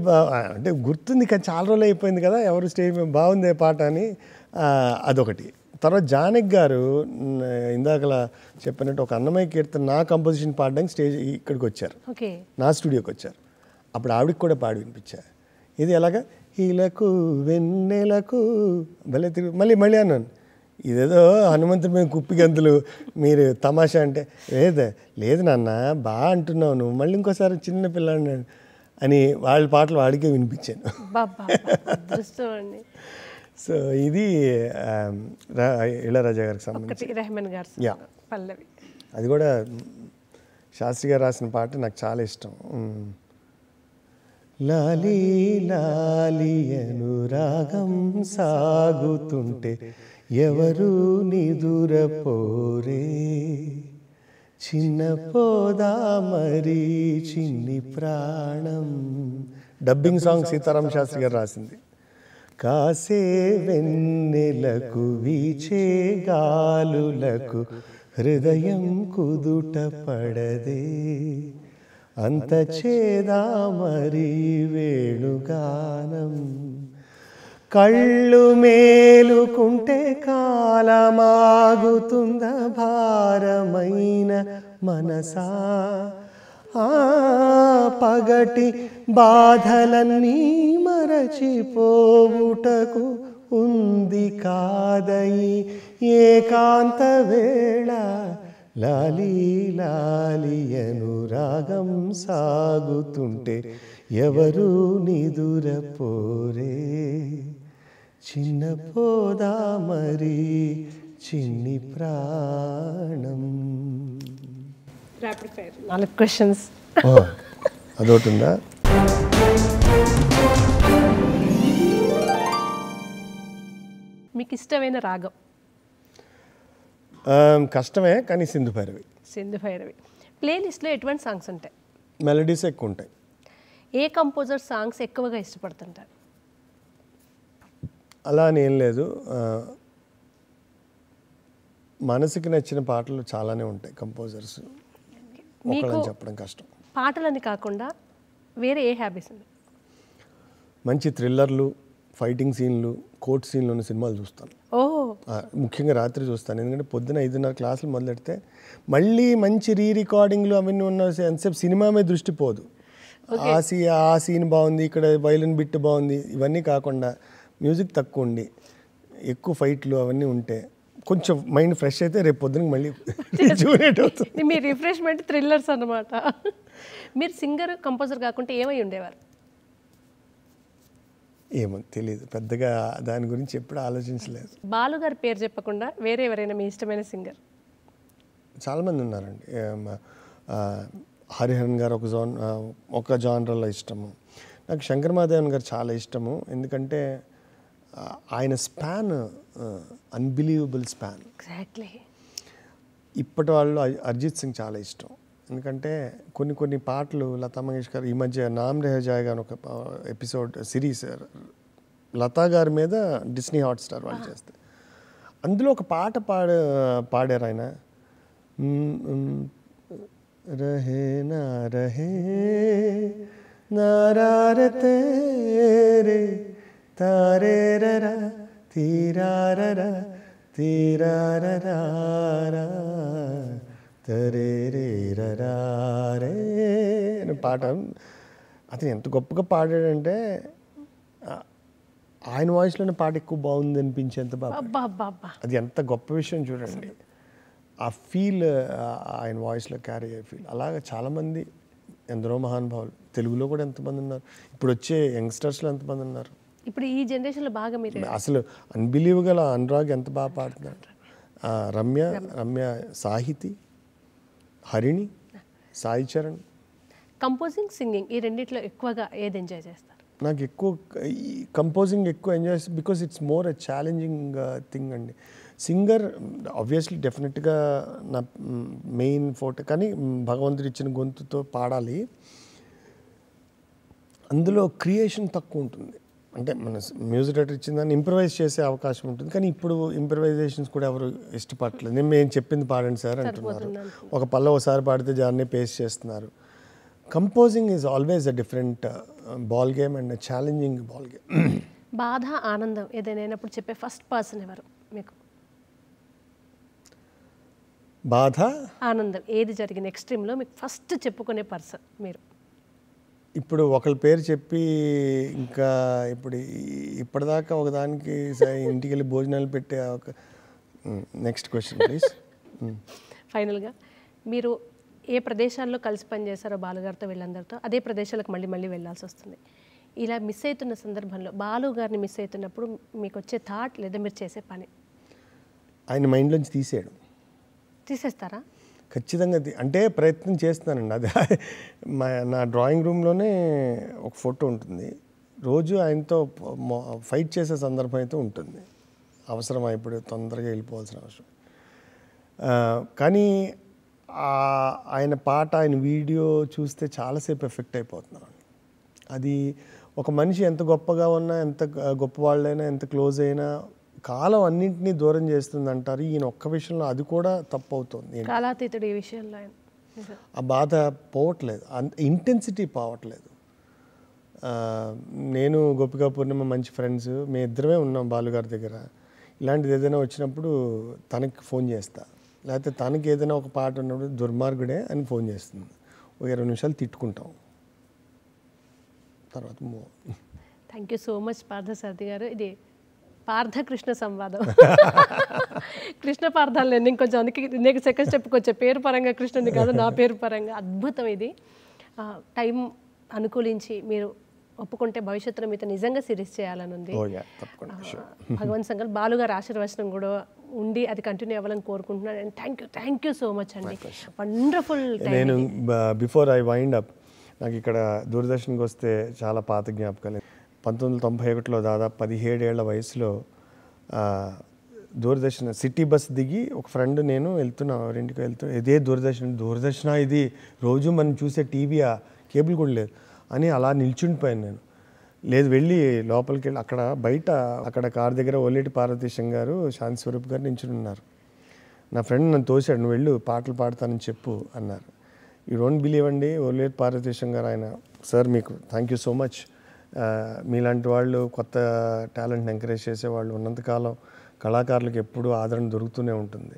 అంటే గుర్తుంది కానీ చాలా రోజులు అయిపోయింది కదా, ఎవరు స్టేజ్ మీద బాగుంది పాట అని అదొకటి. తర్వాత జానక్ గారు ఇందాకలా చెప్పినట్టు ఒక అన్నమయ్య కీర్తన నా కంపోజిషన్ పాడడానికి స్టేజ్ ఇక్కడికి వచ్చారు, నా స్టూడియోకి వచ్చారు. అప్పుడు ఆవిడకి కూడా పాడి వినిపించా. ఇది ఎలాగా ఇలకు వెన్నెలకు భలే తిరిగి మళ్ళీ అన్నాను. ఇదేదో హనుమంతుడి మీద కుప్పి గంతులు మీరు తమాషా అంటే లేదు నాన్న బాగా అంటున్నావు నువ్వు, మళ్ళీ ఇంకోసారి చిన్న పిల్లాడిని అని వాళ్ళ పాటలు వాడికే వినిపించాను. సో ఇది ఇళయరాజా గారికి సంబంధించి. అది కూడా శాస్త్రి గారు రాసిన పాట నాకు చాలా ఇష్టం. లాలి లాలి అనురాగం సాగుతుంటే ఎవరు నిదురపోరే, చిన్న పోదా మరి చిన్ని ప్రాణం. డబ్బింగ్ సాంగ్ సీతారామ శాస్త్రి గారు రాసింది. కాసే వెన్నెలకు వీచే గాలులకు హృదయం కుదుట పడదే, అంత చేదా మరి వేణుగానం. కళ్ళు మేలుకుంటే కాలమాగుతుంద భారమైన మనసా, పగటి బాధలన్నీ మరచిపోవుటకు ఉంది కాదయి ఏకాంత వేళ. లాలి లాలి అనురాగం సాగుతుంటే ఎవరు నిదురపోరే, చిన్న పోదా మరి చిన్ని ప్రాణం. 4 questions. అదొకటి ఉందా? మీకు ఇష్టమైన రాగం? కష్టమే కానీ సింధు భైరవి. ప్లేలిస్ట్లో ఎటువంటి సాంగ్స్ ఉంటాయి? మెలడీస్ ఎక్కువ ఉంటాయి. ఏ కంపోజర్ సాంగ్స్ ఎక్కువగా ఇష్టపడుతుంటారు? అలా అని ఏం లేదు, మనసుకి నచ్చిన పాటలు చాలానే ఉంటాయి. కంపోజర్స్ ఒకళ్ళని చెప్పడం కష్టం. పాటలని కాకుండా వేరే ఏ హ్యాబీస్ ఉన్నాయి? మంచి థ్రిల్లర్లు, ఫైటింగ్ సీన్లు, కోర్ట్ సీన్లు ఉన్న సినిమాలు చూస్తాను. ముఖ్యంగా రాత్రి చూస్తాను, ఎందుకంటే పొద్దున 5:30 క్లాసులు మొదలెడితే మళ్ళీ మంచి రికార్డింగ్లు అవన్నీ ఉన్న ఎంతసేపు సినిమా మీద దృష్టి పోదు. ఆ సీన్ బాగుంది, ఇక్కడ వైలిన్ బిట్ బాగుంది, ఇవన్నీ కాకుండా మ్యూజిక్ తక్కువ ఉండి ఎక్కువ ఫైట్లు అవన్నీ ఉంటే కొంచెం మైండ్ ఫ్రెష్ అయితే రేపు పొద్దునకి మళ్ళీ జూనేట్ అవుతుంది. మీ రిఫ్రెష్మెంట్ థ్రిల్లర్స్ అన్నమాట. మీరు సింగర్, కంపోజర్ కాకుండా ఏమై ఉండేవారు? ఏమో తెలియదు, పెద్దగా దాని గురించి ఎప్పుడు ఆలోచించలేదు. బాలుగారి పేరు చెప్పకుండా వేరే ఎవరైనా మీ ఇష్టమైన సింగర్? చాలామంది ఉన్నారండి. హరిహరన్ గారు ఒక జానర్లో ఇష్టము. నాకు శంకర్ మహాదేవన్ గారు చాలా ఇష్టము, ఎందుకంటే ఆయన స్పాన్ అన్బిలీవబుల్ స్పాన్. ఎగ్జాక్ట్లీ. ఇప్పటి వాళ్ళు అరిజిత్ సింగ్ చాలా ఇష్టం, ఎందుకంటే కొన్ని పాటలు లతా మంగేష్కర్ ఈ మధ్య నామ్ రహే జాయేగా అని ఒక ఎపిసోడ్ సిరీస్ లతా గారి మీద డిస్నీ హాట్స్టార్ వాళ్ళు చేస్తే అందులో ఒక పాట పాడారు ఆయన. రహే నా రహే నారారతే రే తారే రరా తీరారరా తీరారరా తరే రే రరే అని పాట. అతను ఎంత గొప్పగా పాడాడంటే ఆయన వాయిస్లోనే పాట ఎక్కువ బాగుంది అనిపించేంత బాగా. అది ఎంత గొప్ప విషయం చూడండి. ఆ ఫీల్ ఆయన వాయిస్లో క్యారీ అయ్యే ఫీల్. అలాగే చాలామంది ఎందరో మహానుభావులు తెలుగులో కూడా ఎంతమంది ఉన్నారు, ఇప్పుడు వచ్చే యంగ్స్టర్స్లో ఎంతమంది ఉన్నారు. ఇప్పుడు ఈ జనరేషన్లో బాగా మీరు అసలు అన్బిలీవబుల్. అనురాగ్ ఎంత బాగా పాడుతున్నాడు. రమ్య సాహితి, హరిణి, సాయి చరణ్. కంపోజింగ్, సింగింగ్ ఈ రెండిట్లో ఎక్కువగా ఏది ఎంజాయ్ చేస్తారు? నాకు ఎక్కువ కంపోజింగ్ ఎక్కువ ఎంజాయ్ చేస్తాను, because it's more a challenging thing అండి. సింగర్ ఆబ్వియస్లీ డెఫినెట్గా నా మెయిన్ ఫోటో, కానీ భగవంతుడు ఇచ్చిన గొంతుతో పాడాలి. అందులో క్రియేషన్ తక్కువ ఉంటుంది. అంటే మన మ్యూజిక్ డైరెక్టర్ ఇచ్చిన దాన్ని ఇంప్రవైజ్ చేసే అవకాశం ఉంటుంది, కానీ ఇప్పుడు ఇంప్రవైజేషన్స్ కూడా ఎవరు ఇష్టపడలేదు. నేను చెప్పింది పాడండి సార్ అంటున్నారు. ఒక పల్ల ఒకసారి పాడితే దాన్నే పేస్ట్ చేస్తున్నారు. Composing is always a different ball game and challenging ball game. బాధ, ఆనందం ఏదైనా అయినప్పుడు చెప్పే ఫస్ట్ పర్సన్ ఎవరు మీకు? బాధ, ఆనందం ఏది జరిగిన ఎక్స్ట్రీమ్లో మీకు ఫస్ట్ చెప్పుకునే పర్సన్ మీరు? ఇప్పుడు ఒకళ్ళ పేరు చెప్పి ఇంకా ఇప్పటిదాకా ఒకదానికి ఇంటికి వెళ్ళి భోజనాలు పెట్టే ఒక నెక్స్ట్ క్వశ్చన్ ప్లీజ్. ఫైనల్గా మీరు ఏ ప్రదేశాల్లో కలిసి పనిచేశారో బాలుగారితో వీళ్ళందరితో, అదే ప్రదేశాలకు మళ్ళీ మళ్ళీ వెళ్ళాల్సి వస్తుంది. ఇలా మిస్ అవుతున్న సందర్భంలో బాలు గారిని మిస్ అవుతున్నప్పుడు మీకు వచ్చే థాట్ లేదా మీరు చేసే పని? ఆయన మైండ్లోంచి తీసేస్తారా? ఖచ్చితంగా అంటే ప్రయత్నం చేస్తున్నానండి. అది నా డ్రాయింగ్ రూమ్లోనే ఒక ఫోటో ఉంటుంది. రోజు ఆయనతో ఫైట్ చేసే సందర్భం అయితే ఉంటుంది. అవసరం ఇప్పుడు తొందరగా వెళ్ళిపోవాల్సిన అవసరం. కానీ ఆయన పాట, ఆయన వీడియో చూస్తే చాలాసేపు ఎఫెక్ట్ అయిపోతున్నాను. అది ఒక మనిషి ఎంత గొప్పగా ఉన్నా, ఎంత గొప్పవాళ్ళైనా, ఎంత క్లోజ్ అయినా కాలం అన్నింటినీ దూరం చేస్తుంది అంటారు. ఈయన ఒక్క విషయంలో అది కూడా తప్పు అవుతుంది. కాలాతీతుడు ఈ విషయంలో ఆ బాధ పోవట్లేదు, అంత ఇంటెన్సిటీ పోవట్లేదు. నేను గోపికా పూర్ణిమ మంచి ఫ్రెండ్స్, మేము ఇద్దరమే ఉన్నాం బాలుగారి దగ్గర. ఇలాంటిది ఏదైనా వచ్చినప్పుడు తనకి ఫోన్ చేస్తా, లేకపోతే తనకి ఏదైనా ఒక పాట ఉన్నప్పుడు దుర్మార్గుడే అని ఫోన్ చేస్తుంది. ఒక 20 నిమిషాలు తిట్టుకుంటాం, తర్వాత thank you so much Parthasarathy గారు. ఇది పార్థ కృష్ణ సంవాదం. కృష్ణ పార్థాలు నేను ఇంకొంచెం అనేక సెకండ్స్ చెప్పుకోవచ్చు. పేరు పరంగా కృష్ణుని కాదు, నా పేరు పరంగా. అద్భుతం ఇది. టైం అనుకూలించి మీరు ఒప్పుకుంటే భవిష్యత్తులో మీతో నిజంగా సిరీస్ చేయాలని ఉంది. భగవంత్ సంకల్ప్ బాలుగారు ఆశీర్వచనం కూడా ఉండి అది కంటిన్యూ అవ్వాలని కోరుకుంటున్నాను. And thank you so much అండి. వండర్ఫుల్. నేను బిఫోర్ ఐ వైండ్ అప్, నాకు ఇక్కడ దూరదర్శన్కి వస్తే చాలా పాత జ్ఞాపకాలు. 1991లో దాదాపు 17 ఏళ్ల వయసులో దూరదర్శన్ సిటీ బస్ దిగి ఒక ఫ్రెండ్ నేను వెళ్తున్నాం, ఎవరింటికి వెళ్తున్నా, ఇదే దూరదర్శన ఇది రోజు మనం చూసే టీవీయా, కేబుల్ కూడా లేదు అని అలా నిల్చుండిపోయాను నేను. లేదు వెళ్ళి లోపలికి వెళ్ళి అక్కడ బయట అక్కడ కార్ దగ్గర ఒల్లేటి పార్వతీశం గారు, శాంతి స్వరూప్ గారు నిల్చుని ఉన్నారు. నా ఫ్రెండ్ నన్ను తోశాడు, నువ్వు వెళ్ళు పాటలు పాడతానని చెప్పు అన్నారు. యూ డోంట్ బిలీవ్ అండి, ఒల్లేటి పార్వతీశం గారు ఆయన, సార్ మీకు థ్యాంక్ యూ సో మచ్. మీలాంటి వాళ్ళు కొత్త టాలెంట్ని ఎంకరేజ్ చేసేవాళ్ళు ఉన్నంతకాలం కళాకారులకు ఎప్పుడూ ఆదరణ దొరుకుతూనే ఉంటుంది.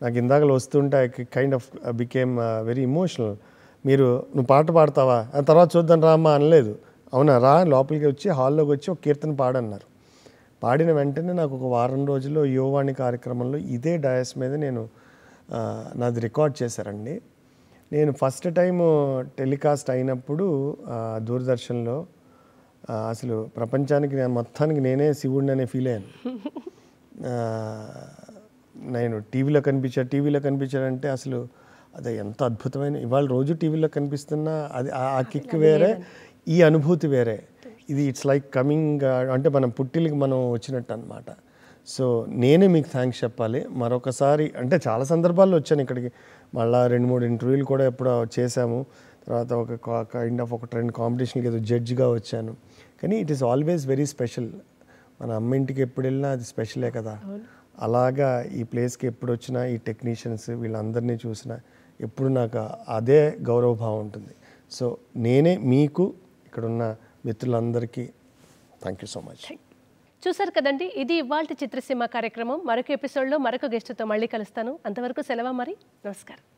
నాకు ఇందాకలు వస్తుంటే I kind of became very emotional. నువ్వు పాట పాడతావా, ఆ తర్వాత చూద్దాం రామ్మా అనలేదు. అవునా రా, లోపలికి వచ్చి హాల్లోకి వచ్చి ఒక కీర్తన పాడన్నారు. పాడిన వెంటనే నాకు ఒక వారం రోజుల్లో యువవాణి కార్యక్రమంలో ఇదే డయాస్ మీద నాది రికార్డ్ చేశారండి. నేను ఫస్ట్ టైం టెలికాస్ట్ అయినప్పుడు దూరదర్శన్లో అసలు ప్రపంచానికి మొత్తానికి నేనే శివుడిని అనే ఫీల్ అయ్యాను. నేను టీవీలో కనిపించాడంటే అసలు అది ఎంత అద్భుతమైన, ఇవాళ రోజు టీవీలో కనిపిస్తున్నా అది ఆ కిక్ వేరే, ఈ అనుభూతి వేరే. ఇది ఇట్స్ లైక్ కమింగ్, అంటే మనం పుట్టిలకి మనం వచ్చినట్టు అనమాట. సో నేనే మీకు థ్యాంక్స్ చెప్పాలి మరొకసారి. అంటే చాలా సందర్భాల్లో వచ్చాను ఇక్కడికి, మళ్ళీ 2-3 ఇంటర్వ్యూలు కూడా ఎప్పుడో చేశాము. తర్వాత ఒక కైండ్ ఆఫ్ ఒక ట్రెండ్ కాంపిటీషన్కి ఏదో జడ్జిగా వచ్చాను. కానీ it is always very special. మన అమ్మ ఇంటికి ఎప్పుడు వెళ్ళినా అది స్పెషలే కదా. అలాగా ఈ ప్లేస్కి ఎప్పుడు వచ్చినా ఈ టెక్నీషియన్స్ వీళ్ళందరినీ చూసినా ఎప్పుడు నాకు అదే గౌరవభావం ఉంటుంది. సో నేనే మీకు ఇక్కడున్న మిత్రులందరికీ థ్యాంక్ యూ సో మచ్. చూసారు కదండి, ఇది ఇవాల్టి చిత్రసీమ కార్యక్రమం. మరొక ఎపిసోడ్లో మరొక గెస్ట్తో మళ్ళీ కలుస్తాను. అంతవరకు సెలవు మరి. నమస్కారం.